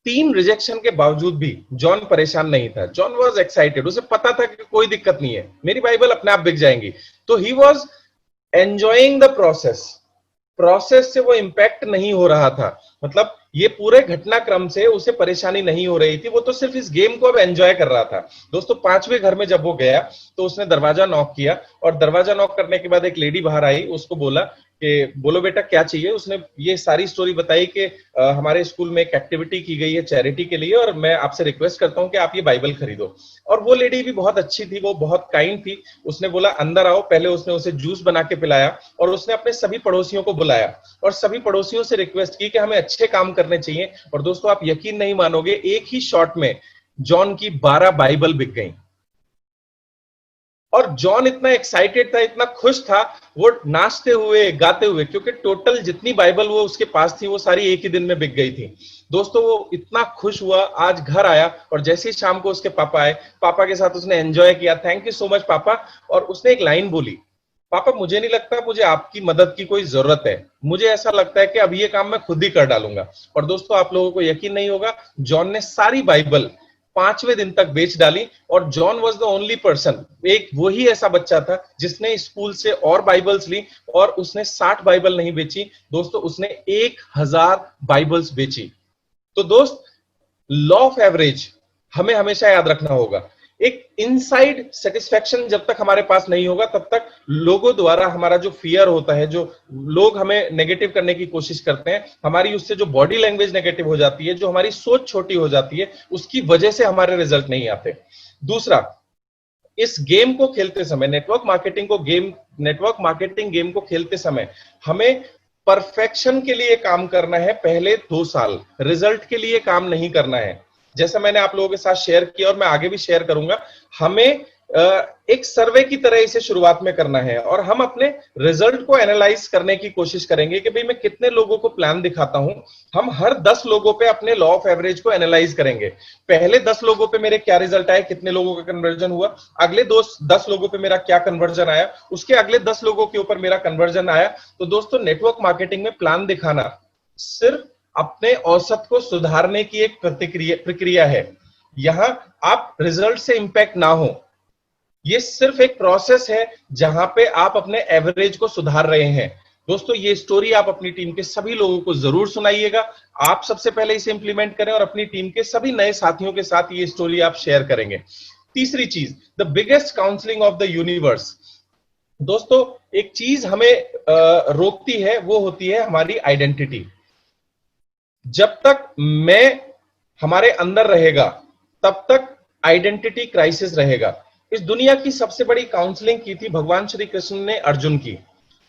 3 रिजेक्शन के बावजूद भी जॉन परेशान नहीं था। John was excited. उसे पता था कि कोई दिक्कत नहीं है, मेरी बाइबल अपने आप बिक जाएंगी। तो he was enjoying the process से वो इंपैक्ट नहीं हो रहा था। मतलब ये पूरे घटनाक्रम से उसे परेशानी नहीं हो रही थी, वो तो सिर्फ इस गेम को अब एंजॉय कर रहा था। दोस्तों 5वें घर में जब वो गया तो उसने दरवाजा नॉक किया और दरवाजा नॉक करने के बाद एक लेडी बाहर आई। उसको बोला कि बोलो बेटा क्या चाहिए। उसने ये सारी स्टोरी बताई कि हमारे स्कूल में एक एक्टिविटी की गई है चैरिटी के लिए और मैं आपसे रिक्वेस्ट करता हूं कि आप ये बाइबल खरीदो। और वो लेडी भी बहुत अच्छी थी, वो बहुत काइंड थी। उसने बोला अंदर आओ। पहले उसने उसे जूस बना के पिलाया और उसने अपने सभी पड़ोसियों को बुलाया और सभी पड़ोसियों से रिक्वेस्ट की कि हमें अच्छे काम करने चाहिए। और दोस्तों आप यकीन नहीं मानोगे, एक ही शॉट में जॉन की 12 बाइबल बिक गई। और जॉन इतना एक्साइटेड था, इतना खुश था, वो नाचते हुए गाते हुए, क्योंकि टोटल जितनी बाइबल वो उसके पास थी वो सारी एक ही दिन में बिक गई थी। दोस्तों वो इतना खुश हुआ, आज घर आया और जैसे ही शाम को उसके पापा आए, पापा के साथ उसने एंजॉय किया। थैंक यू सो मच पापा। और उसने एक लाइन बोली, पापा मुझे नहीं लगता मुझे आपकी मदद की कोई जरूरत है, मुझे ऐसा लगता है कि अब ये काम मैं खुद ही कर डालूंगा। और दोस्तों आप लोगों को यकीन नहीं होगा, जॉन ने सारी बाइबल 5वें दिन तक बेच डाली। और John was the only person, एक वही ऐसा बच्चा था जिसने स्कूल से और बाइबल्स ली और उसने 60 बाइबल नहीं बेची दोस्तों, उसने 1000 बाइबल्स बेची। तो दोस्त लॉ ऑफ एवरेज हमें हमेशा याद रखना होगा। एक इनसाइड सेटिस्फेक्शन जब तक हमारे पास नहीं होगा तब तक लोगों द्वारा हमारा जो फियर होता है, जो लोग हमें नेगेटिव करने की कोशिश करते हैं, हमारी उससे जो बॉडी लैंग्वेज नेगेटिव हो जाती है, जो हमारी सोच छोटी हो जाती है, उसकी वजह से हमारे रिजल्ट नहीं आते। दूसरा, इस गेम को खेलते समय, नेटवर्क मार्केटिंग गेम को खेलते समय हमें परफेक्शन के लिए काम करना है पहले 2 साल, रिजल्ट के लिए काम नहीं करना है। जैसा मैंने आप लोगों के साथ शेयर किया और मैं आगे भी शेयर करूंगा, हमें एक सर्वे की तरह इसे शुरुआत में करना है और हम अपने रिजल्ट को एनालाइज करने की कोशिश करेंगे कि भाई मैं कितने लोगों को प्लान दिखाता हूं। हम हर 10 लोगों पे अपने लॉ ऑफ एवरेज को एनालाइज करेंगे। पहले 10 लोगों पे मेरे क्या रिजल्ट आए, कितने लोगों का कन्वर्जन हुआ, अगले 10 लोगों पे मेरा क्या कन्वर्जन आया, उसके अगले 10 लोगों के ऊपर मेरा कन्वर्जन आया। तो दोस्तों, नेटवर्क मार्केटिंग में प्लान दिखाना सिर्फ अपने औसत को सुधारने की एक प्रक्रिया है। यहां आप रिजल्ट से इंपैक्ट ना हो, ये सिर्फ एक प्रोसेस है जहां पे आप अपने एवरेज को सुधार रहे हैं। दोस्तों, ये स्टोरी आप अपनी टीम के सभी लोगों को जरूर सुनाइएगा। आप सबसे पहले इसे इंप्लीमेंट करें और अपनी टीम के सभी नए साथियों के साथ ये स्टोरी आप शेयर करेंगे। तीसरी चीज, the biggest counselling of the universe. दोस्तों, एक चीज हमें रोकती है, वो होती है हमारी आइडेंटिटी। जब तक मैं हमारे अंदर रहेगा तब तक आइडेंटिटी क्राइसिस रहेगा। इस दुनिया की सबसे बड़ी काउंसलिंग की थी भगवान श्री कृष्ण ने अर्जुन की।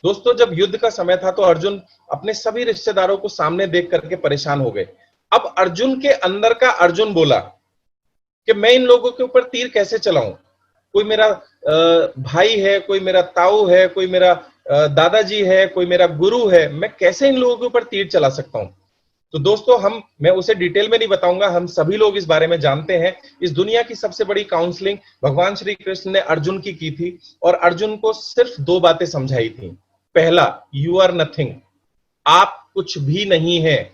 दोस्तों, जब युद्ध का समय था तो अर्जुन अपने सभी रिश्तेदारों को सामने देख करके परेशान हो गए। अब अर्जुन के अंदर का अर्जुन बोला कि मैं इन लोगों के ऊपर तीर कैसे चलाऊं। कोई मेरा भाई है, कोई मेरा ताऊ है, कोई मेरा दादाजी है, कोई मेरा गुरु है, मैं कैसे इन लोगों के ऊपर तीर चला सकता हूं। तो दोस्तों, मैं उसे डिटेल में नहीं बताऊंगा, हम सभी लोग इस बारे में जानते हैं। इस दुनिया की सबसे बड़ी काउंसलिंग भगवान श्री कृष्ण ने अर्जुन की थी और अर्जुन को सिर्फ 2 बातें समझाई थी। पहला, यू आर नथिंग, आप कुछ भी नहीं है।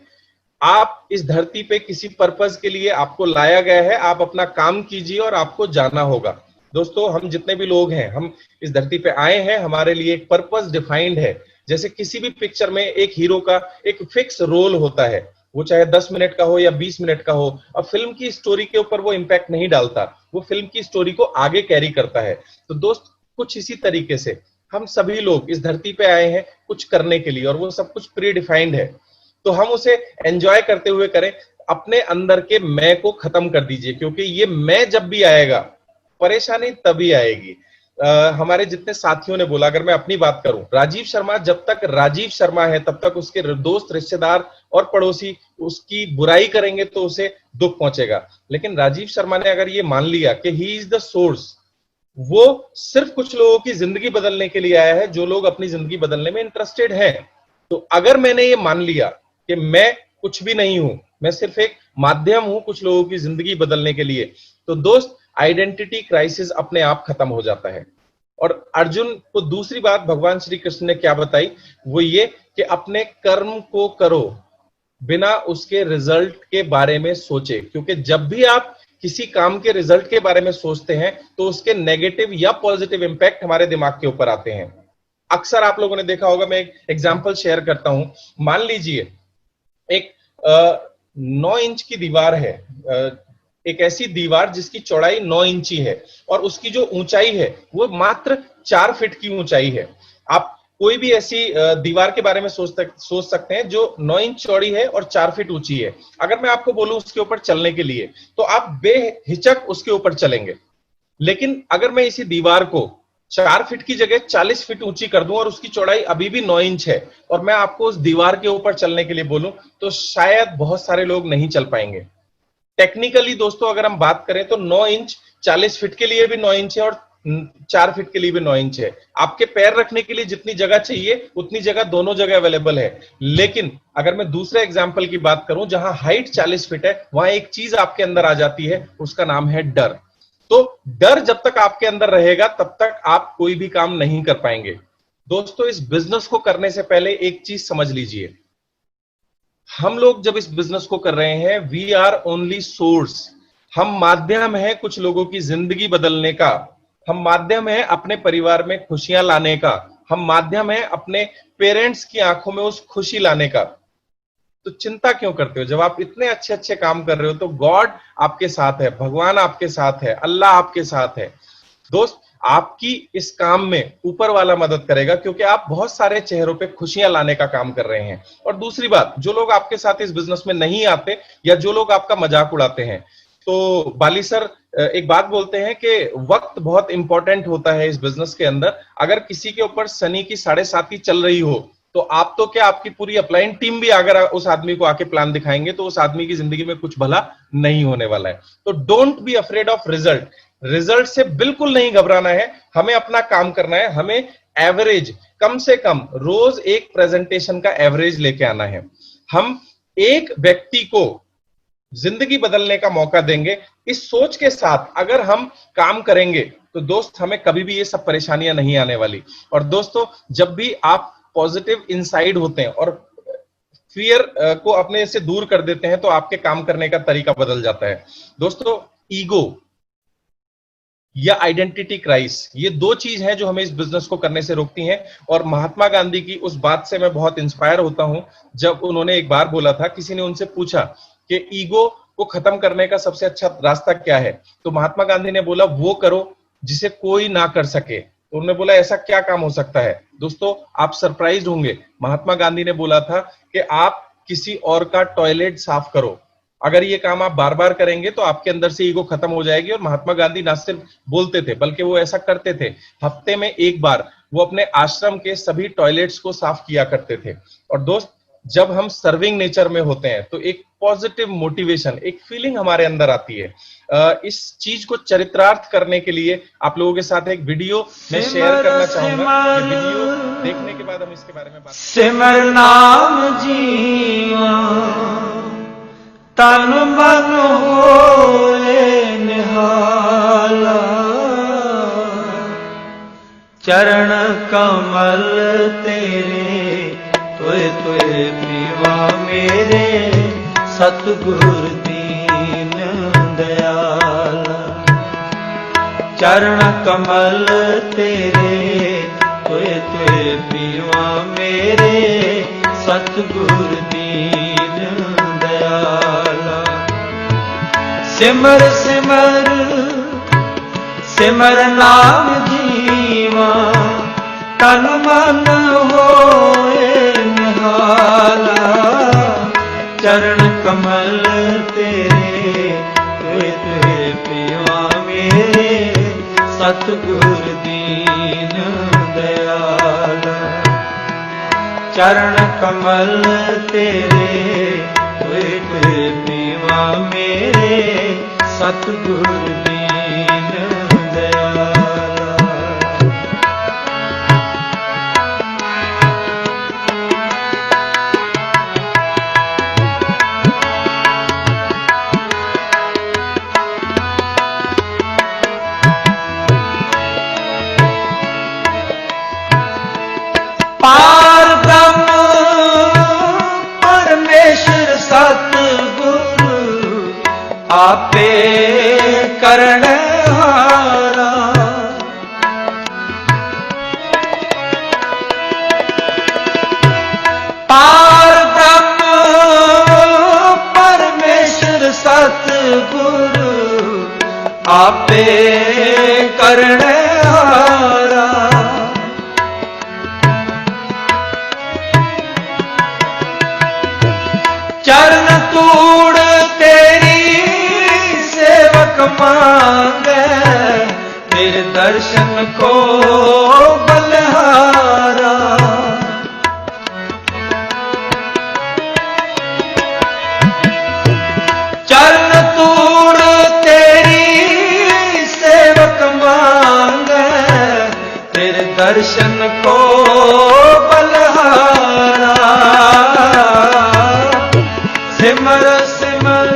आप इस धरती पे किसी पर्पस के लिए आपको लाया गया है, आप अपना काम कीजिए और आपको जाना होगा। दोस्तों, हम जितने भी लोग हैं, हम इस धरती पे आए हैं, हमारे लिए एक पर्पस डिफाइंड है। जैसे किसी भी पिक्चर में एक हीरो का एक फिक्स रोल होता है, वो चाहे 10 मिनट का हो या 20 मिनट का हो, और फिल्म की स्टोरी के ऊपर वो इम्पैक्ट नहीं डालता, वो फिल्म की स्टोरी को आगे कैरी करता है। तो दोस्त, कुछ इसी तरीके से हम सभी लोग इस धरती पे आए हैं कुछ करने के लिए, और वो सब कुछ प्री डिफाइंड है। तो हम उसे एंजॉय करते हुए करें। अपने अंदर के मैं को खत्म कर दीजिए, क्योंकि ये मैं जब भी आएगा परेशानी तभी आएगी। हमारे जितने साथियों ने बोला, अगर मैं अपनी बात करूं, राजीव शर्मा जब तक राजीव शर्मा है तब तक उसके दोस्त, रिश्तेदार और पड़ोसी उसकी बुराई करेंगे तो उसे दुख पहुंचेगा। लेकिन राजीव शर्मा ने अगर ये मान लिया कि ही इज द सोर्स, वो सिर्फ कुछ लोगों की जिंदगी बदलने के लिए आया है जो लोग अपनी जिंदगी बदलने में इंटरेस्टेड हैं। तो अगर मैंने ये मान लिया कि मैं कुछ भी नहीं हूं, मैं सिर्फ एक माध्यम हूं कुछ लोगों की जिंदगी बदलने के लिए, तो दोस्त, आइडेंटिटी क्राइसिस अपने आप खत्म हो जाता है। और अर्जुन को दूसरी बात भगवान श्री कृष्ण ने क्या बताई, वो ये कि अपने कर्म को करो बिना उसके रिजल्ट के बारे में सोचे। क्योंकि जब भी आप किसी काम के रिजल्ट के बारे में सोचते हैं तो उसके नेगेटिव या पॉजिटिव इंपैक्ट हमारे दिमाग के ऊपर आते हैं। अक्सर आप लोगों ने देखा होगा, मैं एक एग्जाम्पल शेयर करता हूं। मान लीजिए एक 9 इंच की दीवार है, एक ऐसी दीवार जिसकी चौड़ाई 9 इंची है और उसकी जो ऊंचाई है वो मात्र 4 फीट की ऊंचाई है। आप कोई भी ऐसी दीवार के बारे में सोच सकते हैं जो 9 इंच चौड़ी है और 4 फीट ऊंची है। अगर मैं आपको बोलूं उसके ऊपर चलने के लिए, तो आप बेहिचक उसके ऊपर चलेंगे। लेकिन अगर मैं इसी दीवार को 4 फीट की जगह 40 फीट ऊंची कर दूं और उसकी चौड़ाई अभी भी 9 इंच है, और मैं आपको उस दीवार के ऊपर चलने के लिए बोलूं, तो शायद बहुत सारे लोग नहीं चल पाएंगे। टेक्निकली दोस्तों अगर हम बात करें तो 9 इंच 40 फीट के लिए भी 9 इंच है और 4 फीट के लिए भी 9 इंच है। आपके पैर रखने के लिए जितनी जगह चाहिए उतनी जगह दोनों जगह अवेलेबल है। लेकिन अगर मैं दूसरे एग्जांपल की बात करूं जहां हाइट 40 फीट है, वहां एक चीज आपके अंदर आ जाती है, उसका नाम है डर। तो डर जब तक आपके अंदर रहेगा तब तक आप कोई भी काम नहीं कर पाएंगे। दोस्तों, इस बिजनेस को करने से पहले एक चीज समझ लीजिए, हम लोग जब इस बिजनेस को कर रहे हैं, वी आर ओनली सोर्स। हम माध्यम है कुछ लोगों की जिंदगी बदलने का, हम माध्यम है अपने परिवार में खुशियां लाने का, हम माध्यम है अपने पेरेंट्स की आंखों में उस खुशी लाने का। तो चिंता क्यों करते हो? जब आप इतने अच्छे अच्छे काम कर रहे हो तो गॉड आपके साथ है, भगवान आपके साथ है, अल्लाह आपके साथ है। दोस्त, आपकी इस काम में ऊपर वाला मदद करेगा, क्योंकि आप बहुत सारे चेहरों पे खुशियां लाने का काम कर रहे हैं। और दूसरी बात, जो लोग आपके साथ इस बिजनेस में नहीं आते या जो लोग आपका मजाक उड़ाते हैं, तो बाली सर एक बात बोलते हैं कि वक्त बहुत इंपॉर्टेंट होता है इस बिजनेस के अंदर। अगर किसी के ऊपर शनि की 7.5 चल रही हो तो आप तो क्या, आपकी पूरी अपलाइन टीम भी अगर उस आदमी को आके प्लान दिखाएंगे तो उस आदमी की जिंदगी में कुछ भला नहीं होने वाला है। तो don't be afraid of result. Result से बिल्कुल नहीं घबराना है, हमें अपना काम करना है, हमें एवरेज कम से कम रोज एक प्रेजेंटेशन का एवरेज लेके आना है। हम एक व्यक्ति को जिंदगी बदलने का मौका देंगे, इस सोच के साथ अगर हम काम करेंगे तो दोस्त हमें कभी भी ये सब परेशानियां नहीं आने वाली। और दोस्तों जब भी आप पॉजिटिव इनसाइड होते हैं और फियर को अपने से दूर कर देते हैं तो आपके काम करने का तरीका बदल जाता है। दोस्तों ईगो या आइडेंटिटी क्राइसिस, ये दो चीज हैं जो हमें इस बिजनेस को करने से रोकती हैं। और महात्मा गांधी की उस बात से मैं बहुत इंस्पायर होता हूं, जब उन्होंने एक बार बोला था, किसी ने उनसे पूछा कि ईगो को खत्म करने का सबसे अच्छा रास्ता क्या है, तो महात्मा गांधी ने बोला वो करो जिसे कोई ना कर सके। तो उन्होंने बोला ऐसा क्या काम हो सकता है? दोस्तों आप सरप्राइज होंगे, महात्मा गांधी ने बोला था कि आप किसी और का टॉयलेट साफ करो। अगर ये काम आप बार बार करेंगे तो आपके अंदर से ईगो खत्म हो जाएगी। और महात्मा गांधी ना सिर्फ बोलते थे बल्कि वो ऐसा करते थे, हफ्ते में एक बार वो अपने आश्रम के सभी टॉयलेट्स को साफ किया करते थे। और दोस्त जब हम सर्विंग नेचर में होते हैं तो एक पॉजिटिव मोटिवेशन, एक फीलिंग हमारे अंदर आती है। इस चीज को चरित्रार्थ करने के लिए आप लोगों के साथ एक वीडियो मैं शेयर करना चाहूंगा। ये वीडियो देखने के बाद हम इसके बारे में बात सिमर नाम जीवा तन मन होए निहाला, चरण कमल तेरे तुए तुए पीवा मेरे, सतगुर दीन दयाला। चरण कमल तेरे तुए तुए पीवा मेरे, सतगुर दीन दयाला। सिमर सिमर सिमर नाम जीवा तन मन होए निहाला, चरण कमल तेरे तुए तुए पीवा मेरे, सतगुर दीन दयाला। चरण कमल तेरे तुए तुए पीवा मेरे, सतगुर दीन दयाला। पार ब्रह्म परमेश्वर सतगुरु आपे करण हारा। पार ब्रह्म परमेश्वर सतगुरु आपे करण हारा। चरण तूड़ तेरी सेवक मांगे, तेरे दर्शन को बलहारा। चरण तूड़ तेरी सेवक मांगे, तेरे दर्शन को बलहारा। सिमर सिमर।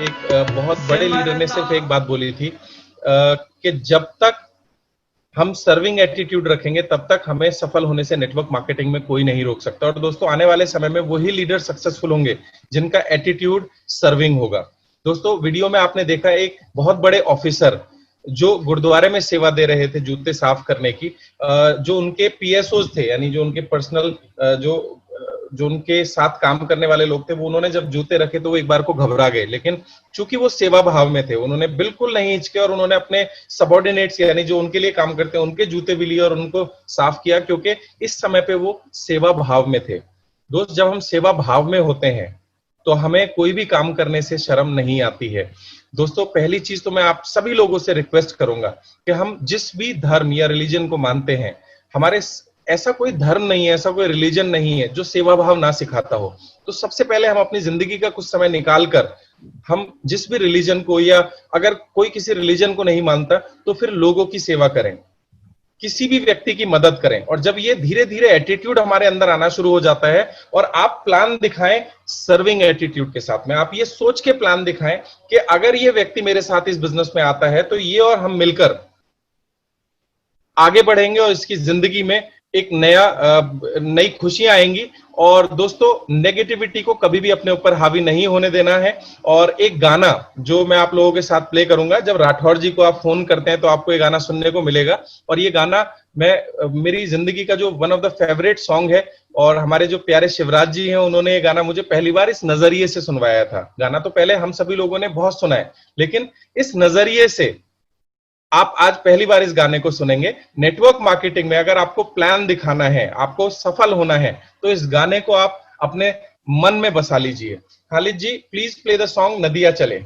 एक बहुत बड़े लीडर ने सिर्फ एक बात बोली थी कि जब तक हम सर्विंग एटीट्यूड रखेंगे तब तक हमें सफल होने से नेटवर्क मार्केटिंग में कोई नहीं रोक सकता। और दोस्तों आने वाले समय में वही लीडर सक्सेसफुल होंगे जिनका एटीट्यूड सर्विंग होगा। दोस्तों वीडियो में आपने देखा एक बहुत बड़े ऑफिसर जो गुरुद्वारे में सेवा दे रहे थे जूते साफ करने की, जो उनके पीएसओज थे यानी जो उनके पर्सनल जो उनके साथ काम करने वाले लोग थे, वो उन्होंने जब जूते रखे तो वो एक बार को घबरा गए, लेकिन चूंकि वो सेवा भाव में थे उन्होंने बिल्कुल नहीं हिचके और उन्होंने अपने सबऑर्डिनेट्स यानी जो उनके लिए काम करते हैं उनके जूते भी लिए और उनको साफ किया, क्योंकि इस समय पे वो सेवा भाव में थे। दोस्त जब हम सेवा भाव में होते हैं तो हमें कोई भी काम करने से शर्म नहीं आती है। दोस्तों पहली चीज तो मैं आप सभी लोगों से रिक्वेस्ट करूंगा कि हम जिस भी धर्म या रिलीजन को मानते हैं, हमारे ऐसा कोई धर्म नहीं है, ऐसा कोई रिलीजन नहीं है जो सेवा भाव ना सिखाता हो। तो सबसे पहले हम अपनी जिंदगी का कुछ समय निकाल कर हम जिस भी रिलीजन को, या अगर कोई किसी रिलीजन को नहीं मानता तो फिर लोगों की सेवा करें, किसी भी व्यक्ति की मदद करें। और जब ये धीरे धीरे एटीट्यूड हमारे अंदर आना शुरू हो जाता है और आप प्लान दिखाएं सर्विंग एटीट्यूड के साथ में, आप ये सोच के प्लान दिखाएं कि अगर ये व्यक्ति मेरे साथ इस बिजनेस में आता है तो ये और हम मिलकर आगे बढ़ेंगे और इसकी जिंदगी में एक नई खुशियां आएंगी। और दोस्तों, नेगेटिविटी को कभी भी अपने ऊपर हावी नहीं होने देना है। और एक गाना जो मैं आप लोगों के साथ प्ले करूंगा, जब राठौर जी को आप फोन करते हैं तो आपको ये गाना सुनने को मिलेगा। और ये गाना मेरी जिंदगी का जो one of the favourite song है, और हमारे जो प्यारे शिवराज जी हैं उन्होंने ये गाना मुझे पहली बार इस नजरिए से सुनवाया था। गाना तो पहले हम सभी लोगों ने बहुत सुना है, लेकिन इस नजरिए से आप आज पहली बार इस गाने को सुनेंगे। नेटवर्क मार्केटिंग में अगर आपको प्लान दिखाना है, आपको सफल होना है, तो इस गाने को आप अपने मन में बसा लीजिए। खालिद जी, प्लीज प्ले द सॉन्ग नदिया चले।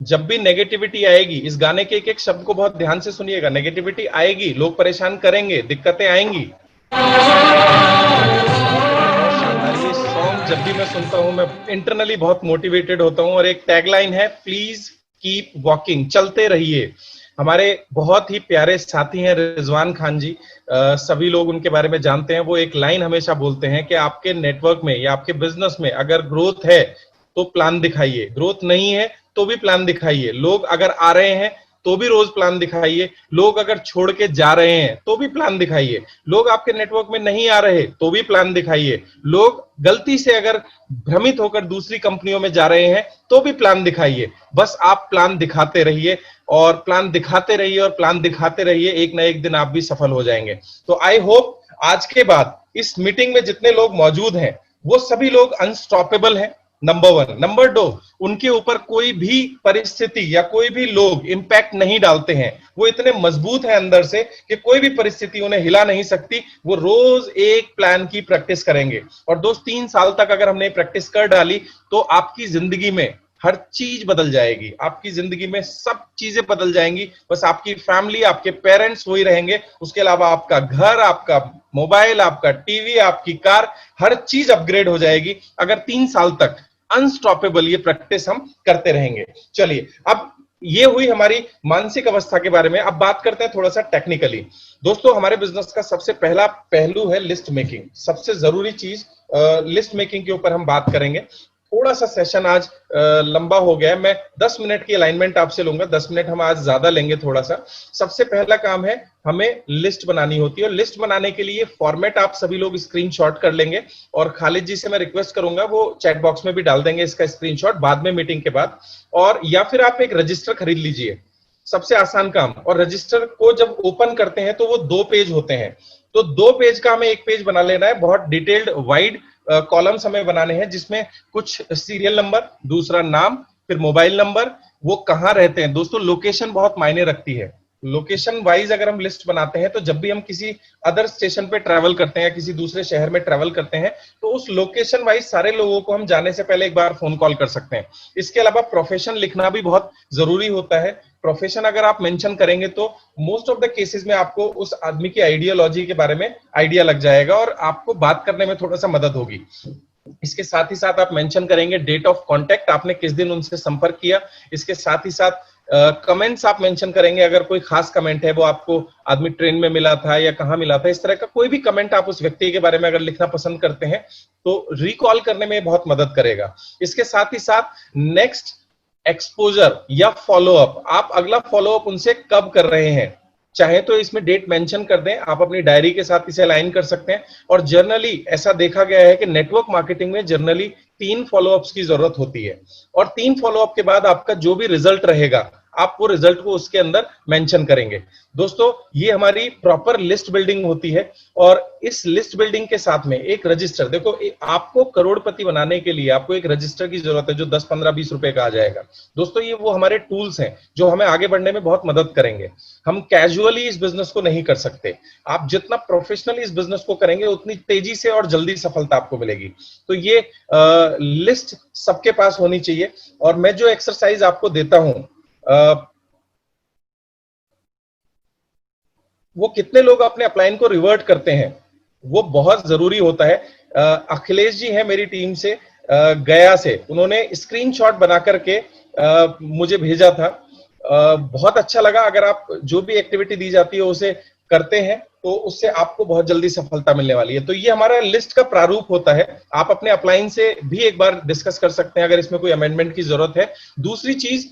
जब भी नेगेटिविटी आएगी, इस गाने के एक एक शब्द को बहुत ध्यान से सुनिएगा। नेगेटिविटी आएगी, लोग परेशान करेंगे, दिक्कतें आएंगी। जब भी मैं सुनता हूं मैं इंटरनली बहुत मोटिवेटेड होता हूं। और एक टैगलाइन है, प्लीज कीप वॉकिंग, चलते रहिए। हमारे बहुत ही प्यारे साथी हैं रिजवान खान जी, सभी लोग उनके बारे में जानते हैं। वो एक लाइन हमेशा बोलते हैं कि आपके नेटवर्क में या आपके बिजनेस में अगर ग्रोथ है तो प्लान दिखाइए, ग्रोथ नहीं है तो भी प्लान दिखाइए। लोग अगर आ रहे हैं तो भी रोज प्लान दिखाइए, लोग अगर छोड़ के जा रहे हैं तो भी प्लान दिखाइए, लोग आपके नेटवर्क में नहीं आ रहे तो भी प्लान दिखाइए, लोग गलती से अगर भ्रमित होकर दूसरी कंपनियों में जा रहे हैं तो भी प्लान दिखाइए। बस आप प्लान दिखाते रहिए और प्लान दिखाते रहिए और प्लान दिखाते रहिए, एक ना एक दिन आप भी सफल हो जाएंगे। तो आई होप आज के बाद इस मीटिंग में जितने लोग मौजूद हैं वो सभी लोग अनस्टॉपेबल हैं, नंबर 1। नंबर 2, उनके ऊपर कोई भी परिस्थिति या कोई भी लोग इंपैक्ट नहीं डालते हैं। वो इतने मजबूत हैं अंदर से कि कोई भी परिस्थिति उन्हें हिला नहीं सकती। वो रोज एक प्लान की प्रैक्टिस करेंगे और 2-3 साल तक अगर हमने प्रैक्टिस कर डाली तो आपकी जिंदगी में हर चीज बदल जाएगी, आपकी जिंदगी में सब चीजें बदल जाएंगी। बस आपकी फैमिली, आपके पेरेंट्स वही रहेंगे, उसके अलावा आपका घर, आपका मोबाइल, आपका टीवी, आपकी कार, हर चीज अपग्रेड हो जाएगी अगर 3 साल तक अनस्टॉपेबल ये प्रैक्टिस हम करते रहेंगे। चलिए, अब ये हुई हमारी मानसिक अवस्था के बारे में। अब बात करते हैं थोड़ा सा टेक्निकली। दोस्तों, हमारे बिजनेस का सबसे पहला पहलू है लिस्ट मेकिंग, सबसे जरूरी चीज लिस्ट मेकिंग के ऊपर हम बात करेंगे। थोड़ा सा सेशन आज लंबा हो गया है, मैं 10 मिनट की अलाइनमेंट आपसे लूंगा, 10 मिनट हम आज ज्यादा लेंगे थोड़ा सा। सबसे पहला काम है हमें लिस्ट बनानी होती है और लिस्ट बनाने के लिए फॉर्मेट आप सभी लोग स्क्रीनशॉट कर लेंगे और खालिद जी से मैं रिक्वेस्ट करूंगा वो चैट बॉक्स में भी डाल देंगे इसका स्क्रीनशॉट बाद में मीटिंग के बाद। और या फिर आप एक रजिस्टर खरीद लीजिए, सबसे आसान काम। और रजिस्टर को जब ओपन करते हैं तो वो 2 पेज होते हैं, तो 2 पेज का हमें एक पेज बना लेना है, बहुत डिटेल्ड वाइड कॉलम्स हमें बनाने हैं जिसमें कुछ सीरियल नंबर, दूसरा नाम, फिर मोबाइल नंबर, वो कहाँ रहते हैं। दोस्तों, लोकेशन बहुत मायने रखती है। लोकेशन वाइज अगर हम लिस्ट बनाते हैं तो जब भी हम किसी अदर स्टेशन पे ट्रैवल करते हैं या किसी दूसरे शहर में ट्रैवल करते हैं तो उस लोकेशन वाइज सारे लोगों को हम जाने से पहले एक बार फोन कॉल कर सकते हैं। इसके अलावा प्रोफेशन लिखना भी बहुत जरूरी होता है। प्रोफेशन अगर आप मेंशन करेंगे तो मोस्ट ऑफ द केसेस में आपको उस आदमी की आइडियोलॉजी के बारे में आइडिया लग जाएगा और आपको बात करने में थोड़ा सा मदद होगी। इसके साथ ही साथ आप मेंशन करेंगे डेट ऑफ कांटेक्ट, आपने किस दिन उनसे संपर्क किया। इसके साथ ही साथ कमेंट्स आप मेंशन करेंगे, अगर कोई खास कमेंट है वो आपको आदमी ट्रेन में मिला था या कहाँ मिला था, इस तरह का कोई भी कमेंट आप उस व्यक्ति के बारे में अगर लिखना पसंद करते हैं तो रिकॉल करने में बहुत मदद करेगा। इसके साथ ही साथ नेक्स्ट एक्सपोजर या फॉलोअप, आप अगला फॉलोअप उनसे कब कर रहे हैं, चाहे तो इसमें डेट मेंशन कर दें, आप अपनी डायरी के साथ इसे अलाइन कर सकते हैं। और जर्नली ऐसा देखा गया है कि नेटवर्क मार्केटिंग में जर्नली 3 फॉलोअप्स की जरूरत होती है और 3 फॉलोअप के बाद आपका जो भी रिजल्ट रहेगा आप वो रिजल्ट को उसके अंदर मेंशन करेंगे। दोस्तों, ये हमारी प्रॉपर लिस्ट बिल्डिंग होती है और इस लिस्ट बिल्डिंग के साथ में एक रजिस्टर, देखो आपको करोड़पति बनाने के लिए आपको एक रजिस्टर की जरूरत है जो 10, 15, 20 रुपए का आ जाएगा। दोस्तों, ये वो हमारे टूल्स हैं जो हमें आगे बढ़ने में बहुत मदद करेंगे। हम कैजुअली इस बिजनेस को नहीं कर सकते, आप जितना प्रोफेशनली इस बिजनेस को करेंगे उतनी तेजी से और जल्दी सफलता आपको मिलेगी। तो ये लिस्ट सबके पास होनी चाहिए। और मैं जो एक्सरसाइज आपको देता हूं वो कितने लोग अपने अपलाइन को रिवर्ट करते हैं, वो बहुत जरूरी होता है। अखिलेश जी हैं मेरी टीम से, गया से, उन्होंने स्क्रीनशॉट बना करके मुझे भेजा था। बहुत अच्छा लगा। अगर आप जो भी एक्टिविटी दी जाती है उसे करते हैं तो उससे आपको बहुत जल्दी सफलता मिलने वाली है। तो ये हमारा लिस्ट का प्रारूप होता है। आप अपने अपलाइन से भी एक बार डिस्कस कर सकते हैं अगर इसमें कोई अमेंडमेंट की जरूरत है। दूसरी चीज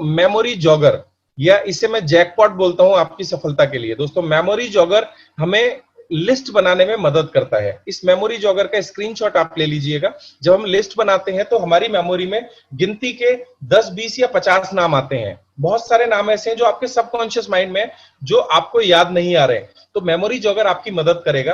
मेमोरी जॉगर, या इसे मैं जैकपॉट बोलता हूं आपकी सफलता के लिए। दोस्तों मेमोरी जॉगर हमें लिस्ट बनाने में मदद करता है। इस मेमोरी जॉगर का स्क्रीनशॉट आप ले लीजिएगा। जब हम लिस्ट बनाते हैं तो हमारी मेमोरी में गिनती के 10, 20 या 50 नाम आते हैं। बहुत सारे नाम ऐसे हैं जो आपके सबकॉन्शियस माइंड में जो आपको याद नहीं आ रहे, तो मेमोरी जॉगर आपकी मदद करेगा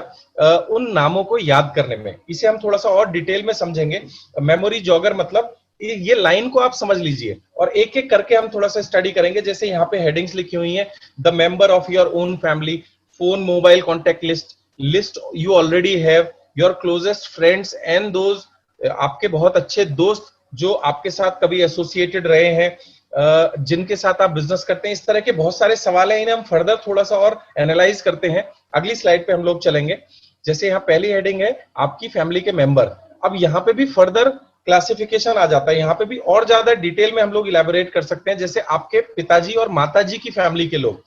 उन नामों को याद करने में। इसे हम थोड़ा सा और डिटेल में समझेंगे। मेमोरी जॉगर मतलब ये लाइन को आप समझ लीजिए और एक एक करके हम थोड़ा सा स्टडी करेंगे। जैसे यहाँ पे हेडिंग्स लिखी हुई हैं, the member of your own family, phone mobile contact list you already have, your closest friends and those, आपके बहुत अच्छे दोस्त जो आपके साथ कभी एसोसिएटेड रहे हैं, जिनके साथ आप बिजनेस करते हैं। इस तरह के बहुत सारे सवाल हैं, इन्हें हम फर्दर थोड़ा सा और एनालाइज करते हैं। अगली स्लाइड पे हम लोग चलेंगे। जैसे यहाँ पहली हेडिंग है आपकी फैमिली के मेंबर। अब यहाँ पे भी फर्दर क्लासिफिकेशन आ जाता है, यहाँ पे भी और ज्यादा डिटेल में हम लोग इलेबोरेट कर सकते हैं। जैसे आपके पिताजी और माताजी की फैमिली के लोग,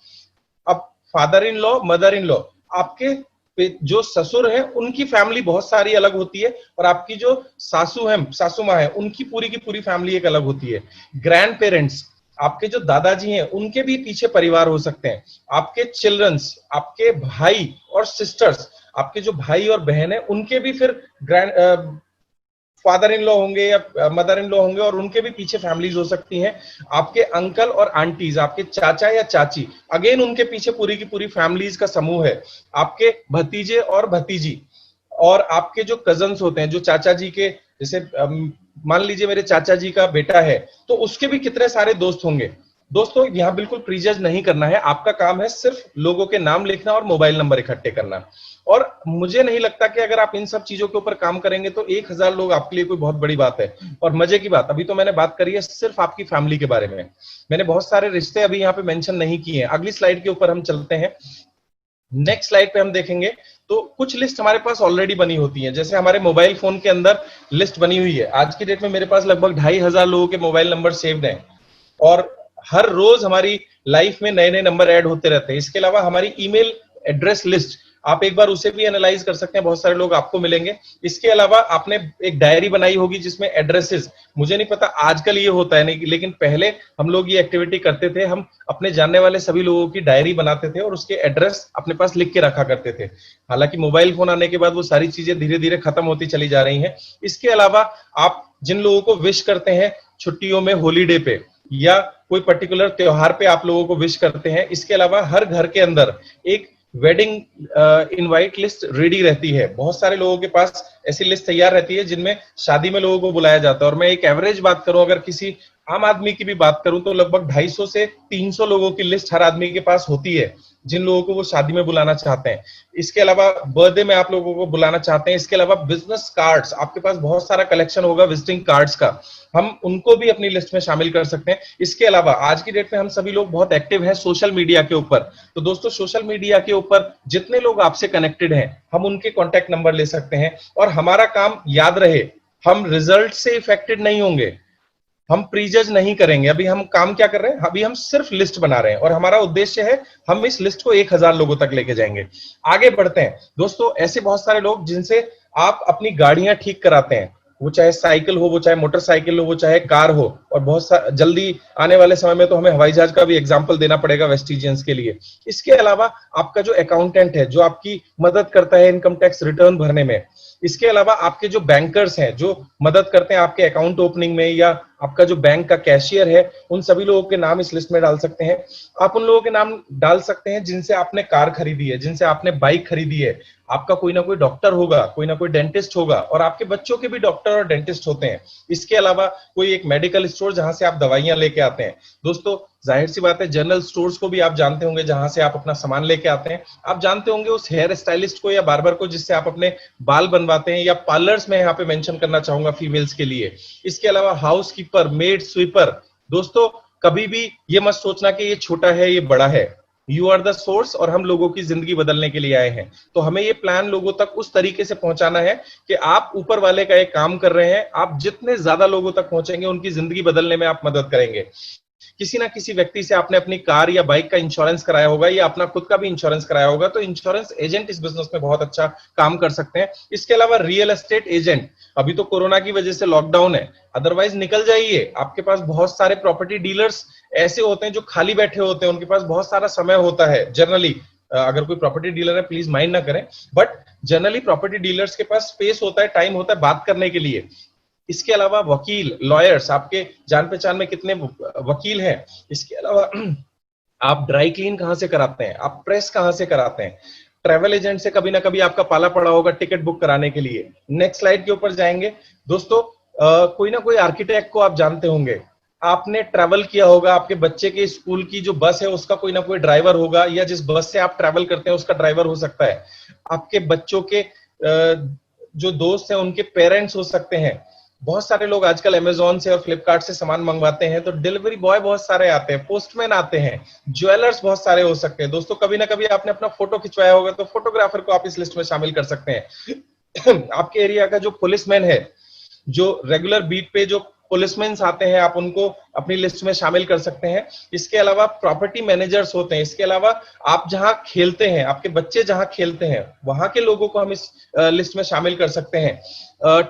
अब father in law, mother in law, आपके जो ससुर हैं उनकी फैमिली बहुत सारी अलग होती है, और आपकी जो सासू माँ है उनकी पूरी की पूरी फैमिली एक अलग होती है। ग्रैंड पेरेंट्स, आपके जो दादाजी हैं उनके भी पीछे परिवार हो सकते हैं। आपके चिल्ड्रंस, आपके भाई और सिस्टर्स, आपके जो भाई और बहन है उनके भी फिर फादर इन लॉ होंगे या मदर इन लॉ होंगे, और उनके भी पीछे फैमिलीज हो सकती हैं। आपके अंकल और आंटीज, आपके चाचा या चाची, अगेन उनके पीछे पूरी की पूरी फैमिलीज का समूह है। आपके भतीजे और भतीजी, और आपके जो कजन्स होते हैं, जो चाचा जी के, जैसे मान लीजिए मेरे चाचा जी का बेटा है तो उसके भी कितने सारे दोस्त होंगे। दोस्तों यहाँ बिल्कुल प्रीजज नहीं करना है, आपका काम है सिर्फ लोगों के नाम लिखना और मोबाइल नंबर इकट्ठे करना। और मुझे नहीं लगता कि अगर आप इन सब चीजों के ऊपर काम करेंगे तो 1000 लोग आपके लिए कोई बहुत बड़ी बात है। और मजे की बात, अभी तो मैंने बात करी है सिर्फ आपकी फैमिली के बारे में, मैंने बहुत सारे रिश्ते अभी यहाँ पे मेंशन नहीं किए हैं। अगली स्लाइड के ऊपर हम चलते हैं। नेक्स्ट स्लाइड पे हम देखेंगे तो कुछ लिस्ट हमारे पास ऑलरेडी बनी होती है। जैसे हमारे मोबाइल फोन के अंदर लिस्ट बनी हुई है। आज की डेट में मेरे पास लगभग 2500 लोगों के मोबाइल नंबर सेव्ड हैं, और हर रोज हमारी लाइफ में नए नए नंबर ऐड होते रहते हैं। इसके अलावा हमारी ईमेल एड्रेस लिस्ट, आप एक बार उसे भी एनालाइज कर सकते हैं, बहुत सारे लोग आपको मिलेंगे। इसके अलावा आपने एक डायरी बनाई होगी जिसमें एड्रेसेस, मुझे नहीं पता आजकल ये होता है नहीं, लेकिन पहले हम लोग ये एक्टिविटी करते थे। हम अपने जानने वाले सभी लोगों की डायरी बनाते थे और उसके एड्रेस अपने पास लिख के रखा करते थे। हालांकि मोबाइल फोन आने के बाद वो सारी चीजें धीरे धीरे खत्म होती चली जा रही हैं। इसके अलावा आप जिन लोगों को विश करते हैं छुट्टियों में, हॉलीडे पे या कोई पर्टिकुलर त्योहार पे आप लोगों को विश करते हैं, इसके अलावा हर घर के अंदर एक वेडिंग इनवाइट लिस्ट रेडी रहती है। बहुत सारे लोगों के पास ऐसी लिस्ट तैयार रहती है जिनमें शादी में लोगों को बुलाया जाता है। और मैं एक एवरेज बात करूं, अगर किसी आम आदमी की भी बात करूं तो लगभग 250 से 300 लोगों की लिस्ट हर आदमी के पास होती है जिन लोगों को वो शादी में बुलाना चाहते हैं। इसके अलावा बर्थडे में आप लोगों को बुलाना चाहते हैं। इसके अलावा बिजनेस कार्ड्स, आपके पास बहुत सारा कलेक्शन होगा विजिटिंग कार्ड्स का, हम उनको भी अपनी लिस्ट में शामिल कर सकते हैं। इसके अलावा आज की डेट में हम सभी लोग बहुत एक्टिव हैं सोशल मीडिया के ऊपर, तो दोस्तों सोशल मीडिया के ऊपर जितने लोग आपसे कनेक्टेड हैं हम उनके कॉन्टैक्ट नंबर ले सकते हैं। और हमारा काम याद रहे, हम रिजल्ट से इफेक्टेड नहीं होंगे, हम प्रीजज नहीं करेंगे। अभी हम काम क्या कर रहे हैं, अभी हम सिर्फ लिस्ट बना रहे हैं और हमारा उद्देश्य है हम इस लिस्ट को 1000 लोगों तक लेके जाएंगे। आगे बढ़ते हैं दोस्तों। ऐसे बहुत सारे लोग जिनसे आप अपनी गाड़ियां ठीक कराते हैं, वो चाहे साइकिल हो, वो चाहे मोटरसाइकिल हो, वो चाहे कार हो, और बहुत जल्दी आने वाले समय में तो हमें हवाई जहाज का भी एग्जांपल देना पड़ेगा वेस्टिजियंस के लिए। इसके अलावा आपका जो अकाउंटेंट है जो आपकी मदद करता है इनकम टैक्स रिटर्न भरने में, इसके अलावा आपके जो बैंकर्स हैं जो मदद करते हैं आपके अकाउंट ओपनिंग में, या आपका जो बैंक का कैशियर है, उन सभी लोगों के नाम इस लिस्ट में डाल सकते हैं। आप उन लोगों के नाम डाल सकते हैं जिनसे आपने कार खरीदी है, जिनसे आपने बाइक खरीदी है। आपका कोई ना कोई डॉक्टर होगा, कोई ना कोई डेंटिस्ट होगा, और आपके बच्चों के भी डॉक्टर और डेंटिस्ट होते हैं। इसके अलावा कोई एक मेडिकल स्टोर जहां से आप दवाइयां लेके आते हैं। दोस्तों जाहिर सी बात है जनरल स्टोर्स को भी आप जानते होंगे जहां से आप अपना सामान लेके आते हैं। आप जानते होंगे उस हेयर स्टाइलिस्ट को या बार्बर को जिससे आप अपने बाल बनवाते हैं, या पार्लर्स में यहाँ पे मेंशन करना चाहूंगा फीमेल्स के लिए। इसके अलावा हाउस कीपर, मेड, स्वीपर। दोस्तों कभी भी ये मत सोचना कि ये छोटा है ये बड़ा है, यू आर द सोर्स और हम लोगों की जिंदगी बदलने के लिए आए हैं। तो हमें ये प्लान लोगों तक उस तरीके से पहुंचाना है कि आप ऊपर वाले का एक काम कर रहे हैं, आप जितने ज्यादा लोगों तक पहुंचेंगे उनकी जिंदगी बदलने में आप मदद करेंगे। किसी ना किसी व्यक्ति से आपने अपनी कार या बाइक का इंश्योरेंस कराया होगा या अपना खुद का भी इंश्योरेंस कराया होगा, तो इंश्योरेंस एजेंट इस बिजनेस में बहुत अच्छा काम कर सकते हैं। इसके अलावा रियल एस्टेट एजेंट, अभी तो कोरोना की वजह से लॉकडाउन है, अदरवाइज निकल जाइए। आपके पास बहुत सारे प्रॉपर्टी डीलर्स ऐसे होते हैं जो खाली बैठे होते हैं, उनके पास बहुत सारा समय होता है। जनरली अगर कोई प्रॉपर्टी डीलर है प्लीज माइंड ना करें, बट जनरली प्रॉपर्टी डीलर्स के पास स्पेस होता है, टाइम होता है बात करने के लिए। इसके अलावा वकील, लॉयर्स, आपके जान पहचान में कितने वकील हैं। इसके अलावा आप ड्राई क्लीन कहां से कराते हैं, आप प्रेस कहां से कराते हैं। ट्रैवल एजेंट से कभी ना कभी आपका पाला पड़ा होगा टिकट बुक कराने के लिए। नेक्स्ट स्लाइड के ऊपर जाएंगे दोस्तों। कोई ना कोई आर्किटेक्ट को आप जानते होंगे, आपने ट्रैवल किया होगा, आपके बच्चे के स्कूल की जो बस है उसका कोई ना कोई ड्राइवर होगा, या जिस बस से आप ट्रैवल करते हैं उसका ड्राइवर हो सकता है। आपके बच्चों के जो दोस्त हैं उनके पेरेंट्स हो सकते हैं। बहुत सारे लोग आजकल अमेज़न से और फ्लिपकार्ट से सामान मंगवाते हैं, तो डिलीवरी बॉय बहुत सारे आते हैं, पोस्टमैन आते हैं, ज्वेलर्स बहुत सारे हो सकते हैं। दोस्तों कभी ना कभी आपने अपना फोटो खिंचवाया होगा, तो फोटोग्राफर को आप इस लिस्ट में शामिल कर सकते हैं। आपके एरिया का जो पुलिसमैन है, जो रेगुलर बीट पे जो पुलिसमैन आते हैं, आप उनको अपनी लिस्ट में शामिल कर सकते हैं। इसके अलावा प्रॉपर्टी मैनेजर्स होते हैं। इसके अलावा आप जहां खेलते हैं, आपके बच्चे जहां खेलते हैं, वहां के लोगों को हम इस लिस्ट में शामिल कर सकते हैं।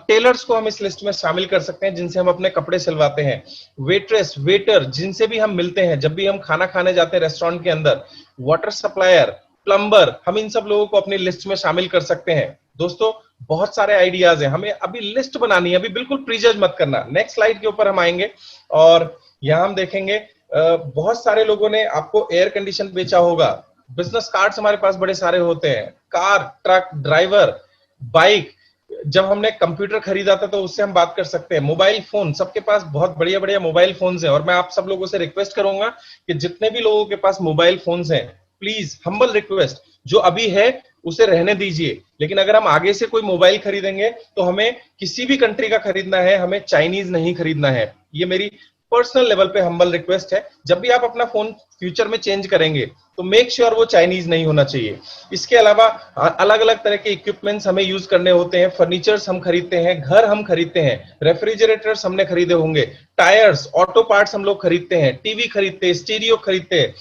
टेलर्स को हम इस लिस्ट में शामिल कर सकते हैं, जिनसे हम अपने कपड़े सिलवाते हैं। वेट्रेस, वेटर, जिनसे भी हम मिलते हैं जब भी हम खाना खाने जाते हैं रेस्टोरेंट के अंदर। वाटर सप्लायर, प्लम्बर, हम इन सब लोगों को अपनी लिस्ट में शामिल कर सकते हैं। दोस्तों बहुत सारे आइडियाज हैं, हमें अभी लिस्ट बनानी है, अभी बिल्कुल प्रीजज मत करना। नेक्स्ट स्लाइड के ऊपर हम आएंगे और यहां हम देखेंगे बहुत सारे लोगों ने आपको एयर कंडीशन बेचा होगा। बिजनेस कार्ड्स हमारे पास बड़े सारे होते हैं, कार, ट्रक, ड्राइवर, बाइक। जब हमने कंप्यूटर खरीदा था तो उससे हम बात कर सकते हैं। मोबाइल फोन, सबके पास बहुत बढ़िया बढ़िया मोबाइल फोन्स हैं, और मैं आप सब लोगों से रिक्वेस्ट करूंगा कि जितने भी लोगों के पास मोबाइल फोन्स हैं, प्लीज हम्बल रिक्वेस्ट, जो अभी है उसे रहने दीजिए। लेकिन अगर हम आगे से कोई मोबाइल खरीदेंगे तो हमें किसी भी कंट्री का खरीदना है, हमें चाइनीज नहीं खरीदना है। ये मेरी पर्सनल लेवल पे हम्बल रिक्वेस्ट है। जब भी आप अपना फोन फ्यूचर में चेंज करेंगे तो मेक श्योर वो चाइनीज नहीं होना चाहिए। इसके अलावा अलग अलग तरह के इक्विपमेंट्स हमें यूज करने होते हैं। फर्नीचर्स हम खरीदते हैं, घर हम खरीदते हैं, रेफ्रिजरेटर्स हमने खरीदे होंगे, टायर्स, ऑटो पार्ट्स हम लोग खरीदते हैं, टीवी खरीदते हैं, स्टीरियो खरीदते हैं,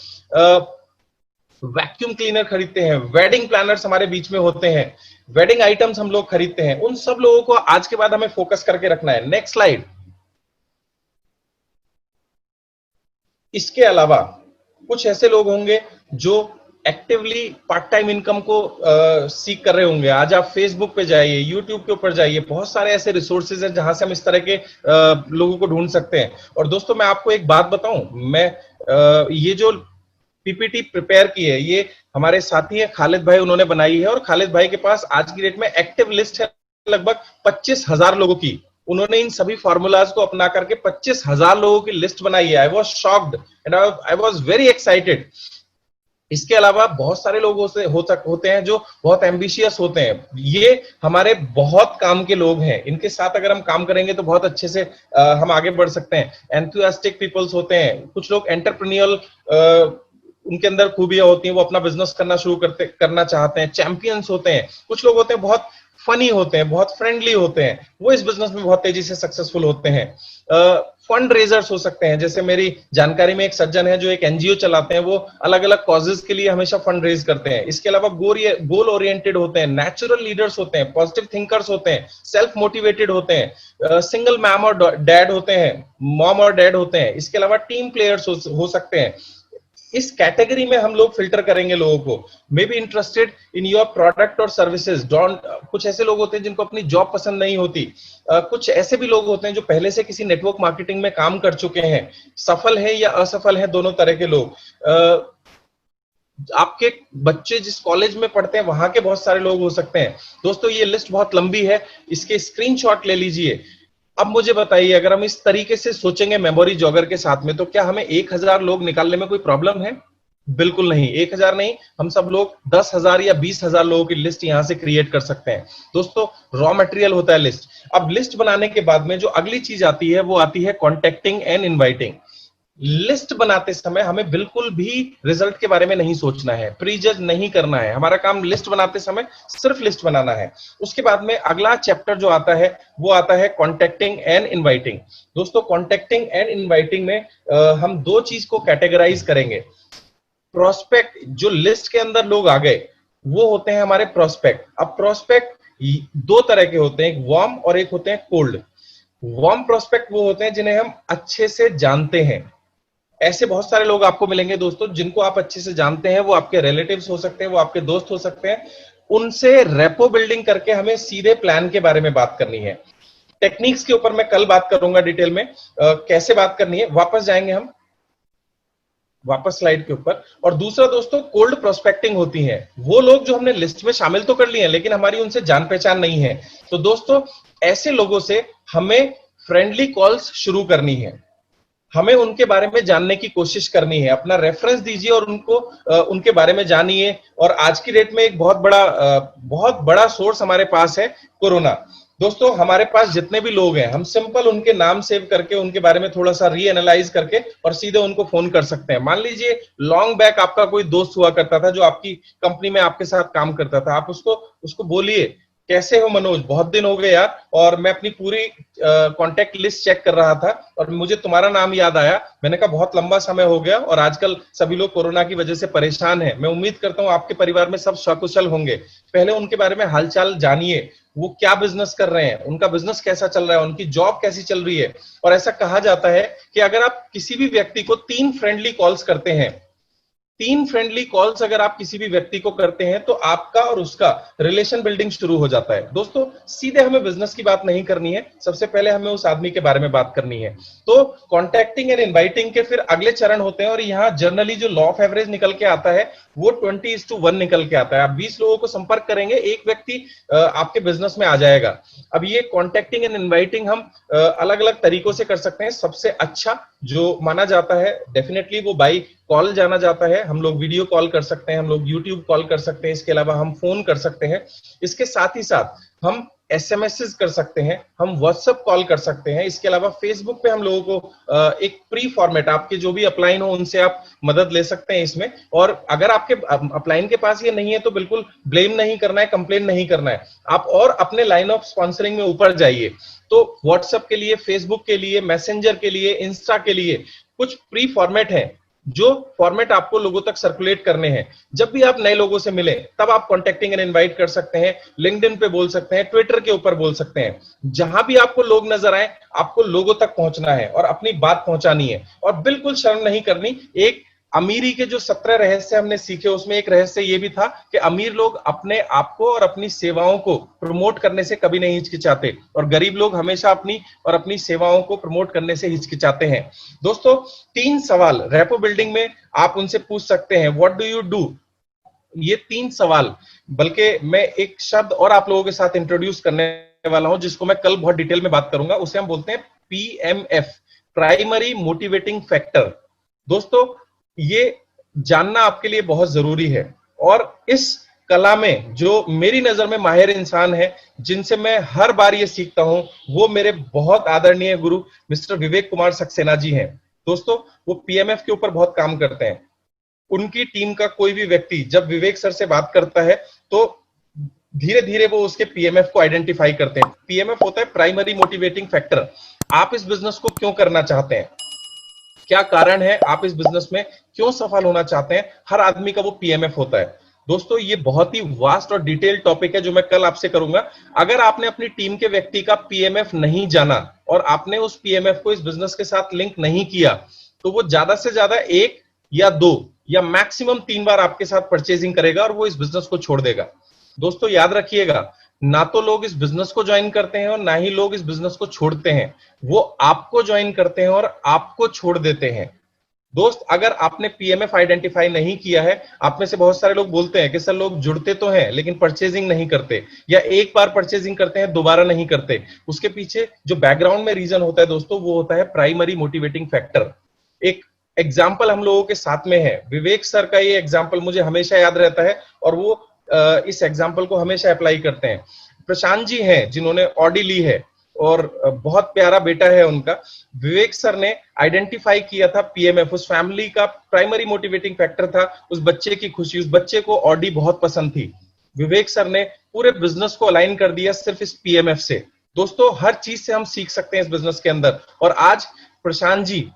वैक्यूम क्लीनर खरीदते हैं, वेडिंग प्लानर्स हमारे बीच में होते हैं, वेडिंग आइटम्स हम लोग खरीदते हैं। उन सब लोगों को आज के बाद हमें फोकस करके रखना है। Next slide. इसके अलावा कुछ ऐसे लोग होंगे जो एक्टिवली पार्ट टाइम इनकम को सीख कर रहे होंगे। आज आप फेसबुक पे जाइए, यूट्यूब के ऊपर जाइए, बहुत सारे ऐसे रिसोर्सेज हैं जहां से हम इस तरह के लोगों को ढूंढ सकते हैं। और दोस्तों मैं आपको एक बात बताऊं, मैं ये जो पीपीटी प्रिपेयर की है ये हमारे साथी हैं खालिद भाई, उन्होंने बनाई है। और खालिद भाई के पास आज की डेट में एक्टिव लिस्ट है लगभग 25,000 लोगों की। उन्होंने इन सभी फार्मूलाज को अपना करके 25,000 लोगों की लिस्ट बनाई है। I was shocked and I was very excited. इसके अलावा बहुत सारे लोग होते हैं जो बहुत एम्बिशियस होते हैं। ये हमारे बहुत काम के लोग हैं, इनके साथ अगर हम काम करेंगे तो बहुत अच्छे से हम आगे बढ़ सकते हैं। एंथुसियास्टिक पीपल्स होते हैं, कुछ लोग एंटरप्रेन्योरल उनके अंदर खूबियां होती हैं, वो अपना बिजनेस करना चाहते हैं। चैंपियंस होते हैं, कुछ लोग होते हैं बहुत फनी होते हैं, बहुत फ्रेंडली होते हैं, वो इस बिजनेस में बहुत तेजी से सक्सेसफुल होते हैं। फंड रेजर्स हो सकते हैं, जैसे मेरी जानकारी में एक सज्जन है जो एक एनजीओ चलाते हैं, वो अलग अलग कॉजेज के लिए हमेशा फंड रेज करते हैं। इसके अलावा गोल ओरिएंटेड होते हैं, नेचुरल लीडर्स होते हैं, पॉजिटिव थिंकर्स होते हैं, सेल्फ मोटिवेटेड होते हैं, सिंगल मैम और डैड होते हैं, मॉम और डैड होते हैं। इसके अलावा टीम प्लेयर्स हो सकते हैं। इस कैटेगरी में हम लोग फिल्टर करेंगे लोगों को। May be interested in your product और सर्विसेज। कुछ ऐसे लोग होते हैं जिनको अपनी जॉब पसंद नहीं होती। कुछ ऐसे भी लोग होते हैं जो पहले से किसी नेटवर्क मार्केटिंग में काम कर चुके हैं, सफल है या असफल है, दोनों तरह के लोग। आपके बच्चे जिस कॉलेज में पढ़ते हैं वहां के बहुत सारे लोग हो सकते हैं। दोस्तों ये लिस्ट बहुत लंबी है, इसके स्क्रीनशॉट ले लीजिए। अब मुझे बताइए, अगर हम इस तरीके से सोचेंगे मेमोरी जॉगर के साथ में, तो क्या हमें 1000 लोग निकालने में कोई प्रॉब्लम है? बिल्कुल नहीं। 1000 नहीं, हम सब लोग 10,000 या 20,000 लोगों की लिस्ट यहां से क्रिएट कर सकते हैं। दोस्तों रॉ मटेरियल होता है लिस्ट। अब लिस्ट बनाने के बाद में जो अगली चीज आती है वो आती है कॉन्टेक्टिंग एंड इनवाइटिंग। लिस्ट बनाते समय हमें बिल्कुल भी रिजल्ट के बारे में नहीं सोचना है, प्रीजज नहीं करना है। हमारा काम लिस्ट बनाते समय सिर्फ लिस्ट बनाना है। उसके बाद में अगला चैप्टर जो आता है वो आता है कॉन्टेक्टिंग एंड इनवाइटिंग। दोस्तों कॉन्टेक्टिंग एंड इनवाइटिंग में हम दो चीज को कैटेगराइज करेंगे। प्रोस्पेक्ट, जो लिस्ट के अंदर लोग आ गए वो होते हैं हमारे प्रोस्पेक्ट। अब प्रोस्पेक्ट दो तरह के होते हैं, एक वार्म और एक होते हैं कोल्ड। वार्म प्रोस्पेक्ट वो होते हैं जिन्हें हम अच्छे से जानते हैं। ऐसे बहुत सारे लोग आपको मिलेंगे दोस्तों जिनको आप अच्छे से जानते हैं, वो आपके रिलेटिव्स हो सकते हैं, वो आपके दोस्त हो सकते हैं। उनसे रेपो बिल्डिंग करके हमें सीधे प्लान के बारे में बात करनी है। टेक्निक्स के ऊपर मैं कल बात करूंगा डिटेल में, कैसे बात करनी है। वापस जाएंगे हम, वापस स्लाइड के ऊपर। और दूसरा दोस्तों कोल्ड प्रोस्पेक्टिंग होती है, वो लोग जो हमने लिस्ट में शामिल तो कर लिए हैं लेकिन हमारी उनसे जान पहचान नहीं है। तो दोस्तों ऐसे लोगों से हमें फ्रेंडली कॉल्स शुरू करनी है, हमें उनके बारे में जानने की कोशिश करनी है। अपना रेफरेंस दीजिए और उनको उनके बारे में जानिए। और आज की डेट में एक बहुत बड़ा सोर्स हमारे पास है कोरोना। दोस्तों हमारे पास जितने भी लोग हैं, हम सिंपल उनके नाम सेव करके उनके बारे में थोड़ा सा रीएनालाइज करके और सीधे उनको फोन कर सकते हैं। मान लीजिए लॉन्ग बैक आपका कोई दोस्त हुआ करता था जो आपकी कंपनी में आपके साथ काम करता था, आप उसको बोलिए कैसे हो मनोज, बहुत दिन हो गए यार, और मैं अपनी पूरी कांटेक्ट लिस्ट चेक कर रहा था और मुझे तुम्हारा नाम याद आया। मैंने कहा बहुत लंबा समय हो गया और आजकल सभी लोग कोरोना की वजह से परेशान हैं। मैं उम्मीद करता हूं आपके परिवार में सब सकुशल होंगे। पहले उनके बारे में हालचाल जानिए, वो क्या बिजनेस कर रहे हैं, उनका बिजनेस कैसा चल रहा है, उनकी जॉब कैसी चल रही है। और ऐसा कहा जाता है कि अगर आप किसी भी व्यक्ति को 3 फ्रेंडली कॉल्स करते हैं, 3 फ्रेंडली कॉल्स अगर आप किसी भी व्यक्ति को करते हैं तो आपका और उसका रिलेशन बिल्डिंग शुरू हो जाता है। दोस्तों सीधे हमें बिजनेस की बात नहीं करनी है, सबसे पहले हमें उस आदमी के बारे में बात करनी है। तो कॉन्टैक्टिंग एंड इनवाइटिंग के फिर अगले चरण होते हैं और यहाँ जनरली जो लॉ ऑफ एवरेज निकल के आता है वो 20:1 निकल के आता है। आप 20 लोगों को संपर्क करेंगे, एक व्यक्ति आपके बिजनेस में आ जाएगा। अब ये कॉन्टैक्टिंग एंड इनवाइटिंग हम अलग अलग तरीकों से कर सकते हैं। सबसे अच्छा जो माना जाता है डेफिनेटली वो बाई कॉल जाना जाता है। हम लोग वीडियो कॉल कर सकते हैं, हम लोग यूट्यूब कॉल कर सकते हैं, इसके अलावा हम फोन कर सकते हैं। इसके साथ ही साथ हम एसएमएस कर सकते हैं, हम व्हाट्सएप कॉल कर सकते हैं। इसके अलावा फेसबुक पे हम लोगों को एक प्री फॉर्मेट, आपके जो भी अपलाइन हो उनसे आप मदद ले सकते हैं इसमें। और अगर आपके अपलाइन के पास ये नहीं है तो बिल्कुल ब्लेम नहीं करना है, कंप्लेन नहीं करना है, आप और अपने लाइन ऑफ स्पॉन्सरिंग में ऊपर जाइए। तो व्हाट्सएप के लिए, फेसबुक के लिए, मैसेंजर के लिए, इंस्टा के लिए कुछ प्री फॉर्मेट है जो फॉर्मेट आपको लोगों तक सर्कुलेट करने हैं। जब भी आप नए लोगों से मिले तब आप कॉन्टेक्टिंग एंड इनवाइट कर सकते हैं, लिंक्डइन पे बोल सकते हैं, ट्विटर के ऊपर बोल सकते हैं। जहां भी आपको लोग नजर आए आपको लोगों तक पहुंचना है और अपनी बात पहुंचानी है और बिल्कुल शर्म नहीं करनी। एक अमीरी के जो 17 रहस्य हमने सीखे उसमें एक रहस्य ये भी था कि अमीर लोग अपने आप को और अपनी सेवाओं को प्रमोट करने से कभी नहीं हिचकिचाते और गरीब लोग हमेशा अपनी सेवाओं को प्रमोट करने से हिचकिचाते हैं। दोस्तों 3 सवाल रेपो बिल्डिंग में आप उनसे पूछ सकते हैं, व्हाट डू यू डू। ये 3 सवाल, बल्कि मैं एक शब्द और आप लोगों के साथ इंट्रोड्यूस करने वाला हूं जिसको मैं कल बहुत डिटेल में बात करूंगा, उसे हम बोलते हैं PMF, प्राइमरी मोटिवेटिंग फैक्टर। दोस्तों ये जानना आपके लिए बहुत जरूरी है और इस कला में जो मेरी नजर में माहिर इंसान है जिनसे मैं हर बार ये सीखता हूं वो मेरे बहुत आदरणीय गुरु मिस्टर विवेक कुमार सक्सेना जी हैं। दोस्तों वो PMF के ऊपर बहुत काम करते हैं। उनकी टीम का कोई भी व्यक्ति जब विवेक सर से बात करता है तो धीरे धीरे वो उसके PMF को आइडेंटिफाई करते हैं। PMF होता है प्राइमरी मोटिवेटिंग फैक्टर। आप इस बिजनेस को क्यों करना चाहते हैं, क्या कारण है, आप इस बिजनेस में क्यों सफल होना चाहते हैं, हर आदमी का वो PMF होता है। दोस्तों ये बहुत ही वास्ट और डिटेल टॉपिक है जो मैं कल आपसे करूंगा। अगर आपने अपनी टीम के व्यक्ति का PMF नहीं जाना और आपने उस PMF को इस बिजनेस के साथ लिंक नहीं किया तो वो ज्यादा से ज्यादा 1 या 2 या मैक्सिमम 3 बार आपके साथ परचेजिंग करेगा और वो इस बिजनेस को छोड़ देगा। दोस्तों याद रखिएगा, ना तो लोग इस बिजनेस को ज्वाइन करते हैं और ना ही लोग इस बिजनेस को छोड़ते हैं, वो आपको ज्वाइन करते हैं और आपको छोड़ देते हैं। दोस्त अगर आपने PMF आइडेंटिफाई नहीं किया है, आप में से बहुत सारे लोग बोलते हैं कि सर लोग जुड़ते तो हैं लेकिन परचेजिंग नहीं करते, या एक बार परचेजिंग करते हैं दोबारा नहीं करते। उसके पीछे जो बैकग्राउंड में रीजन होता है दोस्तों वो होता है प्राइमरी मोटिवेटिंग फैक्टर। एक एग्जाम्पल हम लोगों के साथ में है, विवेक सर का ये एग्जाम्पल मुझे हमेशा याद रहता है और वो इस एग्जाम्पल को हमेशा अप्लाई करते हैं। प्रशांत जी हैं जिन्होंने ऑडी ली है, और बहुत प्यारा बेटा है उनका। विवेक सर ने आइडेंटिफाई किया था पीएमएफ, उस फैमिली का प्राइमरी मोटिवेटिंग फैक्टर था उस बच्चे की खुशी। उस बच्चे को ऑडी बहुत पसंद थी। विवेक सर ने पूरे बिजनेस को अलाइन कर दिया सिर्फ इस पीएमएफ से। दोस्तों हर चीज से हम सीख सकते हैं इस बिजनेस के अंदर। और आज प्रशांत जी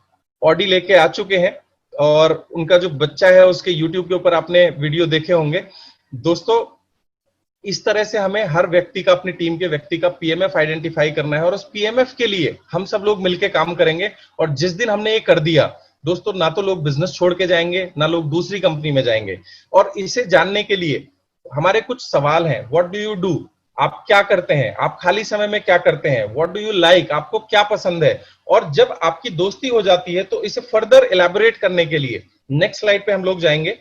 ऑडी लेके आ चुके हैं और उनका जो बच्चा है उसके यूट्यूब के ऊपर आपने वीडियो देखे होंगे। दोस्तों इस तरह से हमें हर व्यक्ति का, अपनी टीम के व्यक्ति का पीएमएफ आइडेंटिफाई करना है और उस पीएमएफ के लिए हम सब लोग मिलकर काम करेंगे। और जिस दिन हमने ये कर दिया दोस्तों, ना तो लोग बिजनेस छोड़ के जाएंगे, ना लोग दूसरी कंपनी में जाएंगे। और इसे जानने के लिए हमारे कुछ सवाल हैं। व्हाट डू यू डू, आप क्या करते हैं, आप खाली समय में क्या करते हैं, व्हाट डू यू लाइक, आपको क्या पसंद है। और जब आपकी दोस्ती हो जाती है तो इसे फर्दर एलैबोरेट करने के लिए नेक्स्ट स्लाइड पे हम लोग जाएंगे।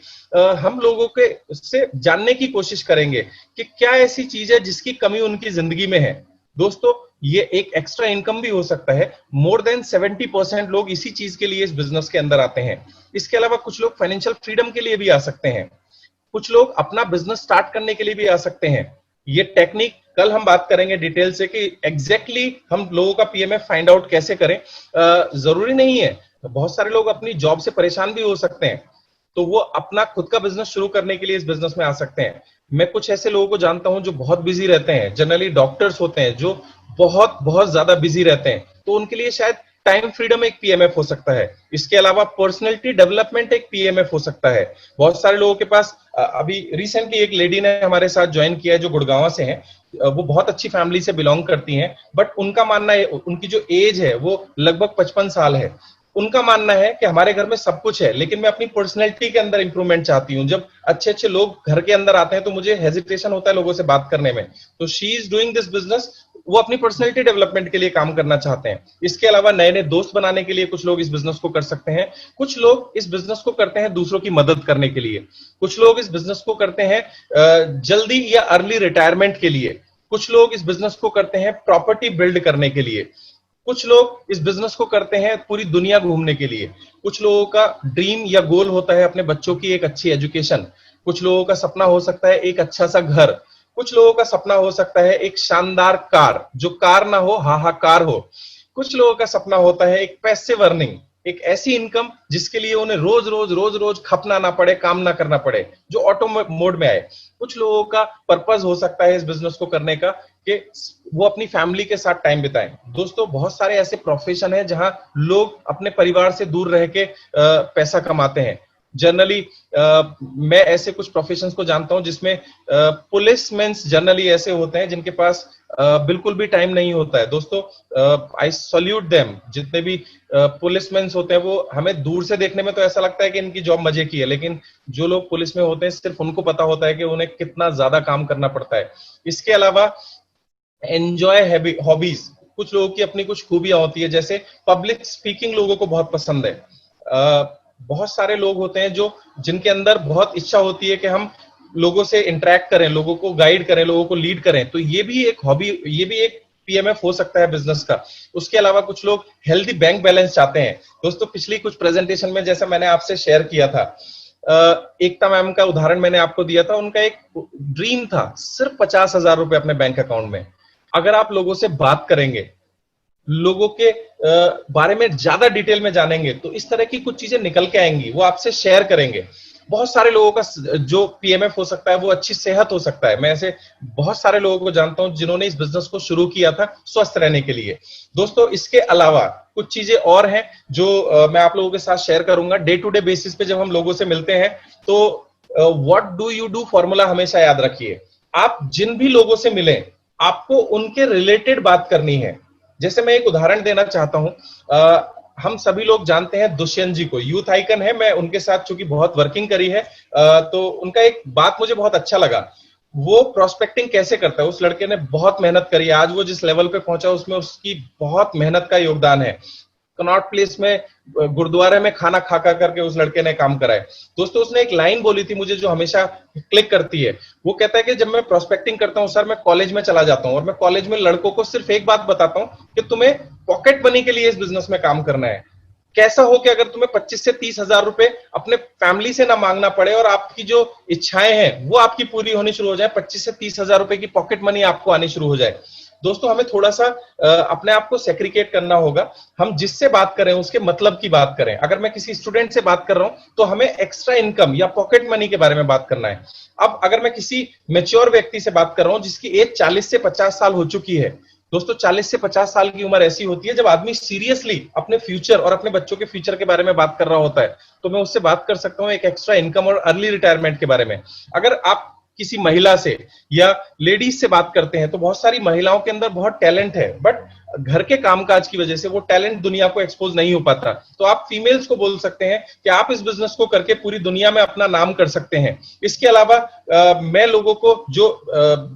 हम लोगों के से जानने की कोशिश करेंगे कि क्या ऐसी चीज है जिसकी कमी उनकी जिंदगी में है। दोस्तों ये एक एक्स्ट्रा इनकम भी हो सकता है। मोर देन 70% लोग इसी चीज के लिए इस बिजनेस के अंदर आते हैं। इसके अलावा कुछ लोग फाइनेंशियल फ्रीडम के लिए भी आ सकते हैं, कुछ लोग अपना बिजनेस स्टार्ट करने के लिए भी आ सकते हैं। ये टेक्निक कल हम बात करेंगे डिटेल से कि एग्जैक्टली हम लोगों का पीएमएफ फाइंड आउट कैसे करें। जरूरी नहीं है, बहुत सारे लोग अपनी जॉब से परेशान भी हो सकते हैं, तो वो अपना खुद का बिजनेस शुरू करने के लिए इस बिजनेस में आ सकते हैं। मैं कुछ ऐसे लोगों को जानता हूं जो बहुत बिजी रहते हैं, जनरली डॉक्टर्स होते हैं जो बहुत बहुत ज्यादा बिजी रहते हैं, तो उनके लिए शायद टाइम फ्रीडम एक पीएमएफ हो सकता है। इसके अलावा पर्सनैलिटी डेवलपमेंट एक पीएमएफ हो सकता है। बहुत सारे लोगों के पास, अभी रिसेंटली एक लेडी ने हमारे साथ ज्वाइन किया है जो गुड़गांव से हैं। वो बहुत अच्छी फैमिली से बिलोंग करती हैं, बट उनका मानना है, उनकी जो एज है वो लगभग 55 साल है। उनका मानना है कि हमारे घर में सब कुछ है लेकिन मैं अपनी पर्सनैलिटी के अंदर इंप्रूवमेंट चाहती हूँ। जब अच्छे अच्छे लोग घर के अंदर आते हैं तो मुझे हेजिटेशन होता है लोगों से बात करने में। तो she is doing this business, वो अपनी पर्सनैलिटी डेवलपमेंट के लिए काम करना चाहते हैं। इसके अलावा नए नए दोस्त बनाने के लिए कुछ लोग इस बिजनेस को कर सकते हैं। कुछ लोग इस बिजनेस को करते हैं दूसरों की मदद करने के लिए। कुछ लोग इस बिजनेस को करते हैं जल्दी या अर्ली रिटायरमेंट के लिए। कुछ लोग इस बिजनेस को करते हैं प्रॉपर्टी बिल्ड करने के लिए। कुछ लोग इस बिजनेस को करते हैं पूरी दुनिया घूमने के लिए। कुछ लोगों का ड्रीम या गोल होता है अपने बच्चों की एक अच्छी एजुकेशन। कुछ लोगों का सपना हो सकता है एक अच्छा सा घर। कुछ लोगों का सपना हो सकता है एक शानदार कार, जो कार ना हो हाहाकार हो। कुछ लोगों का सपना होता है एक पैसिव अर्निंग, एक ऐसी इनकम जिसके लिए उन्हें रोज रोज खपना ना पड़े, काम ना करना पड़े, जो ऑटो मोड में आए। कुछ लोगों का पर्पस हो सकता है इस बिजनेस को करने का कि वो अपनी फैमिली के साथ टाइम बिताएं। दोस्तों बहुत सारे ऐसे प्रोफेशन है जहां लोग अपने परिवार से दूर रह के पैसा कमाते हैं। जनरली मैं ऐसे कुछ प्रोफेशंस को जानता हूं जिसमें पुलिसमैन जनरली ऐसे होते हैं जिनके पास बिल्कुल भी टाइम नहीं होता है। दोस्तों आई सल्यूट देम। जितने भी पुलिसमैन होते हैं वो हमें दूर से देखने में तो ऐसा लगता है कि इनकी जॉब मजे की है, लेकिन जो लोग पुलिस में होते हैं सिर्फ उनको पता होता है कि उन्हें कितना ज्यादा काम करना पड़ता है। इसके अलावा एंजॉय हॉबीज, कुछ लोगों की अपनी कुछ खूबियां होती है, जैसे पब्लिक स्पीकिंग लोगों को बहुत पसंद है। बहुत सारे लोग होते हैं जो जिनके अंदर बहुत इच्छा होती है कि हम लोगों से इंटरेक्ट करें, लोगों को गाइड करें, लोगों को लीड करें। तो ये भी एक हॉबी, ये भी एक पीएमएफ हो सकता है बिजनेस का। उसके अलावा कुछ लोग हेल्दी बैंक बैलेंस चाहते हैं। दोस्तों पिछली कुछ प्रेजेंटेशन में जैसा मैंने आपसे शेयर किया था, एकता मैम का उदाहरण मैंने आपको दिया था। उनका एक ड्रीम था सिर्फ 50,000 रुपए अपने बैंक अकाउंट में। अगर आप लोगों से बात करेंगे, लोगों के बारे में ज्यादा डिटेल में जानेंगे, तो इस तरह की कुछ चीजें निकल के आएंगी, वो आपसे शेयर करेंगे। बहुत सारे लोगों का जो पीएमएफ हो सकता है वो अच्छी सेहत हो सकता है। मैं ऐसे बहुत सारे लोगों को जानता हूं जिन्होंने इस बिजनेस को शुरू किया था स्वस्थ रहने के लिए। दोस्तों इसके अलावा कुछ चीजें और हैं जो मैं आप लोगों के साथ शेयर करूंगा। डे टू डे बेसिस पे जब हम लोगों से मिलते हैं तो what do you do formula हमेशा याद रखिए। आप जिन भी लोगों से मिलें आपको उनके रिलेटेड बात करनी है। जैसे मैं एक उदाहरण देना चाहता हूं, हम सभी लोग जानते हैं दुष्यंत जी को, यूथ आइकन है। मैं उनके साथ चूंकि बहुत वर्किंग करी है तो उनका एक बात मुझे बहुत अच्छा लगा। वो प्रोस्पेक्टिंग कैसे करता है, उस लड़के ने बहुत मेहनत करी है। आज वो जिस लेवल पे पहुंचा उसमें उसकी बहुत मेहनत का योगदान है। कनॉट प्लेस में गुरुद्वारे में खाना खा करके उस लड़के ने काम करा है। दोस्तों उसने एक लाइन बोली थी मुझे जो हमेशा क्लिक करती है। वो कहता है कि जब मैं प्रोस्पेक्टिंग करता हूं सर, मैं कॉलेज में चला जाता हूं और मैं कॉलेज में लड़कों को सिर्फ एक बात बताता हूं कि तुम्हें पॉकेट मनी के लिए इस बिजनेस में काम करना है। कैसा हो कि अगर तुम्हें 25 से 30,000 रुपए अपने फैमिली से ना मांगना पड़े और आपकी जो इच्छाएं हैं वो आपकी पूरी होनी शुरू हो जाए, 25 से 30,000 रुपए की पॉकेट मनी आपको आनी शुरू हो जाए। दोस्तों हमें थोड़ा सा अपने आप को सेग्रीगेट करना होगा। हम जिससे बात करें उसके मतलब की बात करें। अगर मैं किसी स्टूडेंट से बात कर रहा हूं तो हमें एक्स्ट्रा इनकम या पॉकेट मनी के बारे में बात करना है। अब अगर मैं किसी मैच्योर व्यक्ति से बात कर रहा हूं जिसकी एज 40 से 50 साल हो चुकी है, दोस्तों 40 से 50 साल की उम्र ऐसी होती है जब आदमी सीरियसली अपने फ्यूचर और अपने बच्चों के फ्यूचर के बारे में बात कर रहा होता है, तो मैं उससे बात कर सकता हूं एक एक्स्ट्रा इनकम और अर्ली रिटायरमेंट के बारे में। अगर आप किसी महिला से या लेडीज से बात करते हैं तो बहुत सारी महिलाओं के अंदर बहुत टैलेंट है, बट घर के कामकाज की वजह से वो टैलेंट दुनिया को एक्सपोज नहीं हो पाता। तो आप फीमेल्स को बोल सकते हैं कि आप इस बिजनेस को करके पूरी दुनिया में अपना नाम कर सकते हैं। इसके अलावा मैं लोगों को जो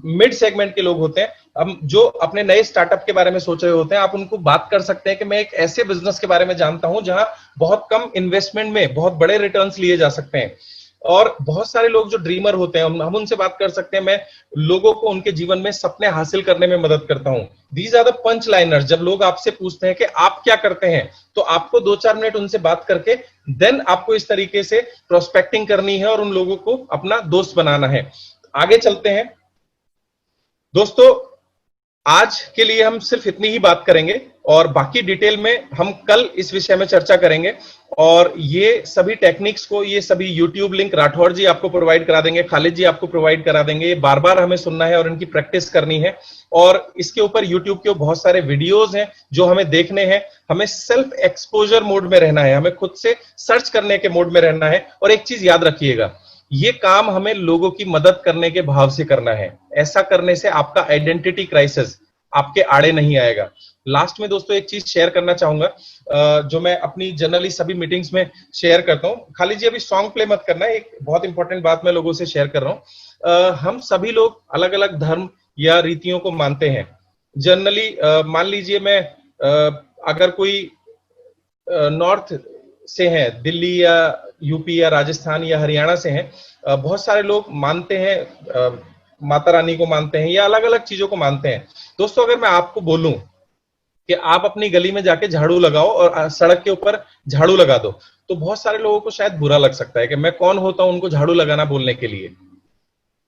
मिड सेगमेंट के लोग होते हैं, जो अपने नए स्टार्टअप के बारे में सोच रहे होते हैं, आप उनको बात कर सकते हैं कि मैं एक ऐसे बिजनेस के बारे में जानता हूं जहां बहुत कम इन्वेस्टमेंट में बहुत बड़े रिटर्न्स लिए जा सकते हैं। और बहुत सारे लोग जो ड्रीमर होते हैं हम उनसे बात कर सकते हैं। मैं लोगों को उनके जीवन में सपने हासिल करने में मदद करता हूं। These are the punch liners. जब लोग आपसे पूछते हैं कि आप क्या करते हैं, तो आपको 2-4 मिनट उनसे बात करके देन आपको इस तरीके से प्रोस्पेक्टिंग करनी है और उन लोगों को अपना दोस्त बनाना है। आगे चलते हैं दोस्तों। आज के लिए हम सिर्फ इतनी ही बात करेंगे और बाकी डिटेल में हम कल इस विषय में चर्चा करेंगे। और ये सभी टेक्निक्स को, ये सभी यूट्यूब लिंक राठौर जी आपको प्रोवाइड करा देंगे, खालिद जी आपको प्रोवाइड करा देंगे। ये बार बार हमें सुनना है और इनकी प्रैक्टिस करनी है। और इसके ऊपर यूट्यूब के बहुत सारे वीडियोस हैं जो हमें देखने हैं। हमें सेल्फ एक्सपोजर मोड में रहना है, हमें खुद से सर्च करने के मोड में रहना है। और एक चीज याद रखिएगा, ये काम हमें लोगों की मदद करने के भाव से करना है। ऐसा करने से आपका आइडेंटिटी क्राइसिस आपके आड़े नहीं आएगा। लास्ट में दोस्तों एक चीज शेयर करना चाहूंगा जो मैं अपनी जनरली सभी मीटिंग्स में शेयर करता हूं। खाली जी अभी सॉन्ग प्ले मत करना है, एक बहुत इंपॉर्टेंट बात मैं लोगों से शेयर कर रहा हूं। हम सभी लोग अलग अलग धर्म या रीतियों को मानते हैं। जनरली मान लीजिए मैं अगर कोई नॉर्थ से है, दिल्ली या यूपी या राजस्थान या हरियाणा से हैं, बहुत सारे लोग मानते हैं माता रानी को मानते हैं या अलग अलग चीजों को मानते हैं। दोस्तों अगर मैं आपको बोलूं कि आप अपनी गली में जाके झाड़ू लगाओ और सड़क के ऊपर झाड़ू लगा दो, तो बहुत सारे लोगों को शायद बुरा लग सकता है कि मैं कौन होता हूं उनको झाड़ू लगाना बोलने के लिए।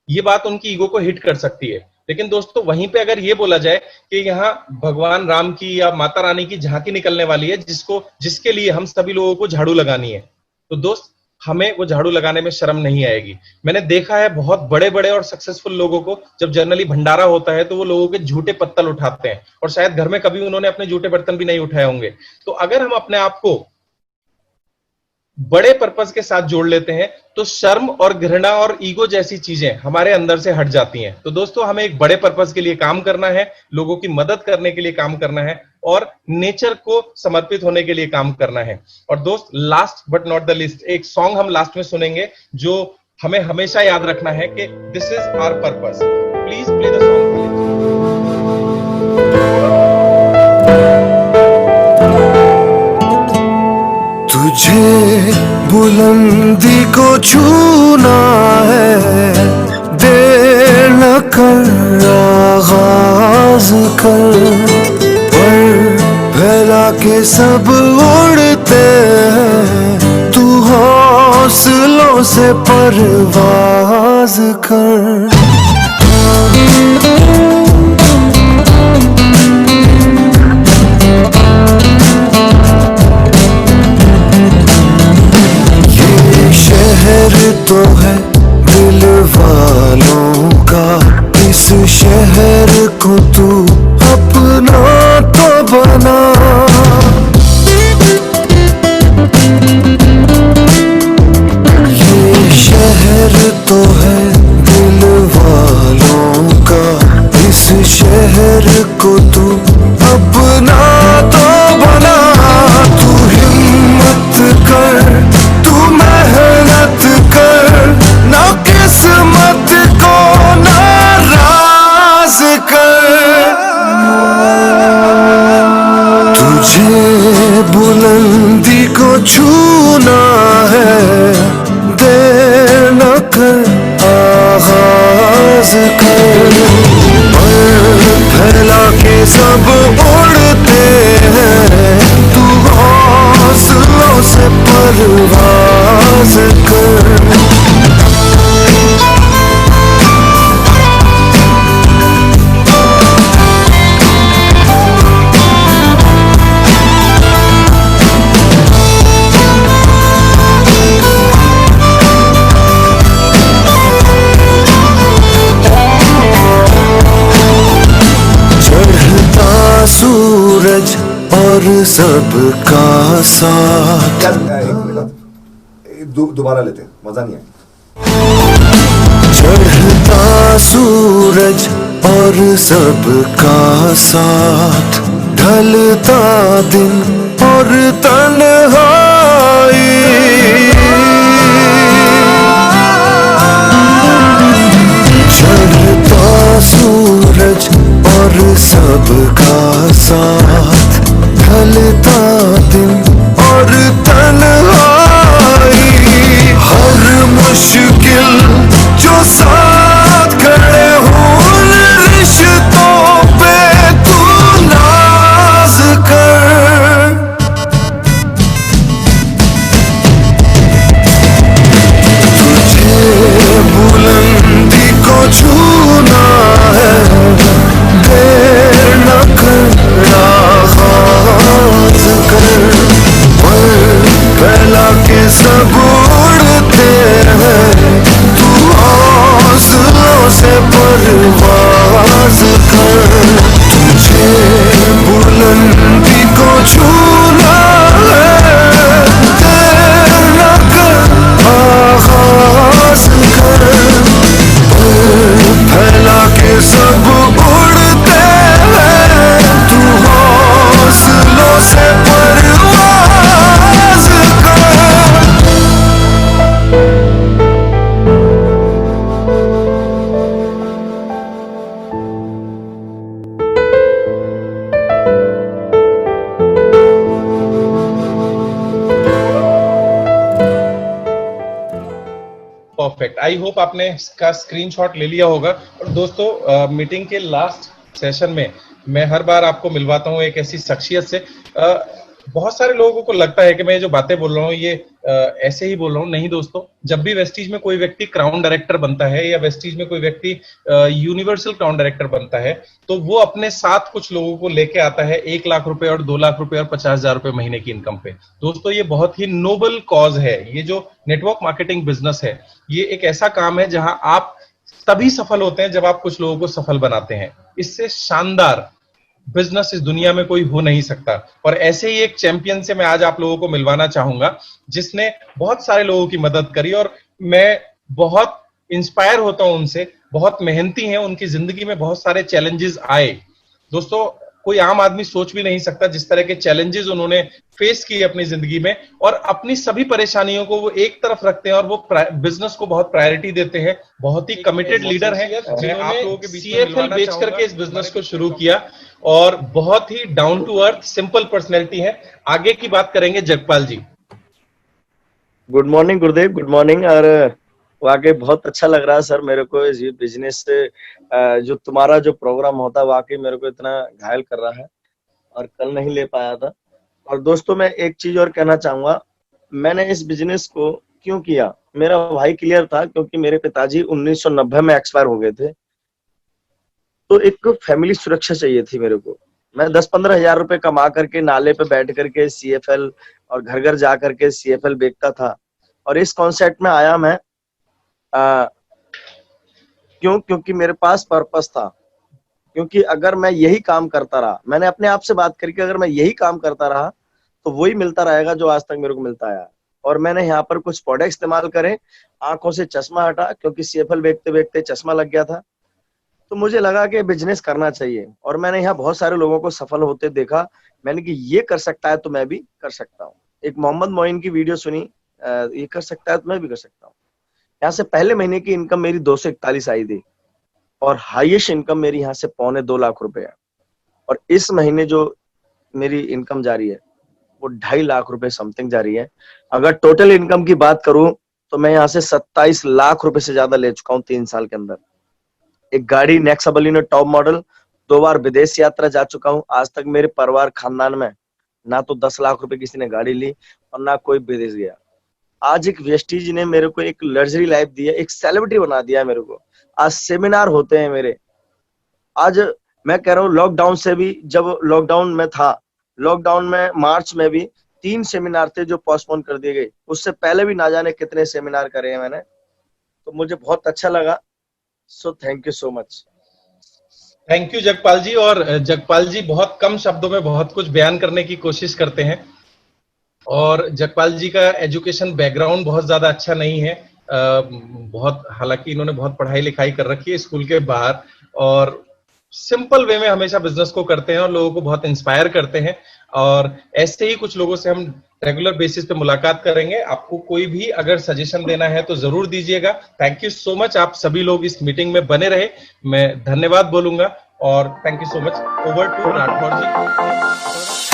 ये बात उनकी ईगो को हिट कर सकती है। लेकिन दोस्तों वहीं पे अगर ये बोला जाए कि यहाँ भगवान राम की या माता रानी की झांकी निकलने वाली है जिसके लिए हम सभी लोगों को झाड़ू लगानी है, तो दोस्त हमें वो झाड़ू लगाने में शर्म नहीं आएगी। मैंने देखा है बहुत बड़े बड़े और सक्सेसफुल लोगों को, जब जनरली भंडारा होता है तो वो लोगों के झूठे पत्तल उठाते हैं और शायद घर में कभी उन्होंने अपने झूठे बर्तन भी नहीं उठाए होंगे। तो अगर हम अपने आप को बड़े पर्पस के साथ जोड़ लेते हैं तो शर्म और घृणा और ईगो जैसी चीजें हमारे अंदर से हट जाती हैं। तो दोस्तों हमें एक बड़े पर्पस के लिए काम करना है, लोगों की मदद करने के लिए काम करना है और नेचर को समर्पित होने के लिए काम करना है। और दोस्त last but not the least एक सॉन्ग हम लास्ट में सुनेंगे जो हमें हमेशा याद रखना है कि this is our purpose. Please play the song. तुझे बुलंदी को छूना है, देर न कर आगाज कर, पर फैला के सब उड़ते हैं, तू हौसलों से परवाज कर। शहर तो है दिल वालों का, इस शहर को तू अपना तो बना। ये शहर तो है दिल वालों का, इस शहर को तू अपना तो बना। तू हिम्मत कर, मेहनत कर, ना किस्मत को नाराज कर। तुझे बुलंदी को छूना है, देर न कर सबका साथ। दोबारा लेते हैं, मजा नहीं आया। चढ़ता सूरज और सबका साथ, ढलता दिन और तन्हाई, चढ़ता सूरज और सबका साथ, ढलता दिन और तन्हाई, हर मुश्किल जो साथ खड़े हो रिश्तों पे तू नाज कर, तुझे बुलंदी को छूना है, देर न कर आगाज कर, पर फैला के सब उड़ते हैं, तू हौसलों से परवाज कर, तुझे बुलंदी को छूना है, देर न कर आगाज कर, पर फैला के सब उड़ते हैं, तू हौसलों से परवाज कर। परफेक्ट। आई होप आपने इसका स्क्रीनशॉट ले लिया होगा। और दोस्तों मीटिंग के लास्ट सेशन में मैं हर बार आपको मिलवाता हूँ एक ऐसी शख्सियत से। बहुत सारे लोगों को लगता है कि मैं जो बातें बोल रहा हूँ ये ऐसे ही बोल रहा हूँ। नहीं दोस्तों, जब भी वेस्टीज में कोई व्यक्ति क्राउन डायरेक्टर बनता है या वेस्टीज में कोई व्यक्ति यूनिवर्सल क्राउन डायरेक्टर बनता है तो वो अपने साथ कुछ लोगों को लेके आता है 1 लाख रुपए और 2 लाख रुपए और 50,000 रुपए महीने की इनकम पे। दोस्तों ये बहुत ही नोबल कॉज है। ये जो नेटवर्क मार्केटिंग बिजनेस है ये एक ऐसा काम है जहां आप तभी सफल होते हैं जब आप कुछ लोगों को सफल बनाते हैं। इससे शानदार बिजनेस इस दुनिया में कोई हो नहीं सकता। और ऐसे ही एक चैंपियन से मैं आज आप लोगों को मिलवाना चाहूंगा जिसने बहुत सारे लोगों की मदद करी और मैं बहुत इंस्पायर होता हूं उनसे। बहुत मेहनती हैं, उनकी जिंदगी में बहुत सारे चैलेंजेस आए। दोस्तों कोई आम आदमी सोच भी नहीं सकता जिस तरह के चैलेंजेस उन्होंने फेस किए अपनी जिंदगी में, और अपनी सभी परेशानियों को वो एक तरफ रखते हैं और वो बिजनेस को बहुत प्रायोरिटी देते हैं। बहुत ही कमिटेड लीडर हैं। मैं आप लोगों के बीच सीएफएल बेच करके इस बिजनेस को शुरू किया और बहुत ही down to earth simple personality है। आगे की बात करेंगे Jagpal ji. Good morning Gurudev, good morning. और वाकई बहुत अच्छा लग रहा है सर मेरे को ये बिजनेस से जो तुम्हारा जो प्रोग्राम होता है वाकई मेरे को इतना घायल कर रहा है और कल नहीं ले पाया था। और दोस्तों मैं एक चीज और कहना चाहूंगा, मैंने इस बिजनेस को क्यों किया, मेरा भाई क्लियर था क्योंकि मेरे पिताजी 1990 में एक्सपायर हो गए थे। तो एक फैमिली सुरक्षा चाहिए थी मेरे को। मैं 10-15 हजार रुपए कमा करके नाले पे बैठ करके सीएफएल और घर घर जा करके सीएफएल बेचता था। और इस कॉन्सेप्ट में आया मैं क्योंकि मेरे पास पर्पस था। क्योंकि अगर मैं यही काम करता रहा, मैंने अपने आप से बात करके अगर मैं यही काम करता रहा तो वही मिलता रहेगा जो आज तक मेरे को मिलता आया। और मैंने यहाँ पर कुछ प्रोडक्ट इस्तेमाल करे, आंखों से चश्मा हटा क्योंकि सीएफएल बेचते बेचते चश्मा लग गया था। तो मुझे लगा कि बिजनेस करना चाहिए और मैंने यहाँ बहुत सारे लोगों को सफल होते देखा। मैंने कि ये कर सकता है तो मैं भी कर सकता हूँ। एक मोहम्मद मोइन की वीडियो सुनी, ये कर सकता है तो मैं भी कर सकता हूँ। यहाँ से पहले महीने की इनकम मेरी 241 आई थी और हाईएस्ट इनकम मेरी यहाँ से 2.25 लाख रुपए है। और इस महीने जो मेरी इनकम जा रही है वो 2.5 लाख रुपए समथिंग जा रही है। अगर टोटल इनकम की बात करूं तो मैं यहाँ से 27 लाख रुपए से ज्यादा ले चुका हूँ 3 साल के अंदर। एक गाड़ी नेक्सा बलिनो टॉप मॉडल, 2 बार विदेश यात्रा जा चुका हूँ। आज तक मेरे परिवार खानदान में ना तो 10 लाख रुपए किसी ने गाड़ी ली और ना कोई विदेश गया। आज एक वेस्टीज ने मेरे को एक लग्जरी लाइफ दी है, एक सेलिब्रिटी बना दिया है मेरे को। आज सेमिनार होते हैं मेरे। आज मैं कह रहा हूँ लॉकडाउन से भी, जब लॉकडाउन में था, लॉकडाउन में मार्च में भी 3 सेमिनार थे जो पोस्टपोन कर दिए गए। उससे पहले भी ना जाने कितने सेमिनार करे हैं मैंने। तो मुझे बहुत अच्छा लगा। So thank you so much. Thank you Jagpal ji. और जगपाल जी बहुत कम शब्दों में बहुत कुछ बयान करने की कोशिश करते हैं, और जगपाल जी का एजुकेशन बैकग्राउंड बहुत ज्यादा अच्छा नहीं है। बहुत, हालांकि इन्होंने बहुत पढ़ाई लिखाई कर रखी है स्कूल के बाहर, और सिंपल वे में हमेशा बिजनेस को करते हैं और लोगों को बहुत इंस्पायर करते हैं। और ऐसे ही कुछ लोगों से हम रेगुलर बेसिस पे मुलाकात करेंगे। आपको कोई भी अगर सजेशन देना है तो जरूर दीजिएगा। थैंक यू सो मच, आप सभी लोग इस मीटिंग में बने रहे, मैं धन्यवाद बोलूंगा। और thank you so much. Over to Rathore ji.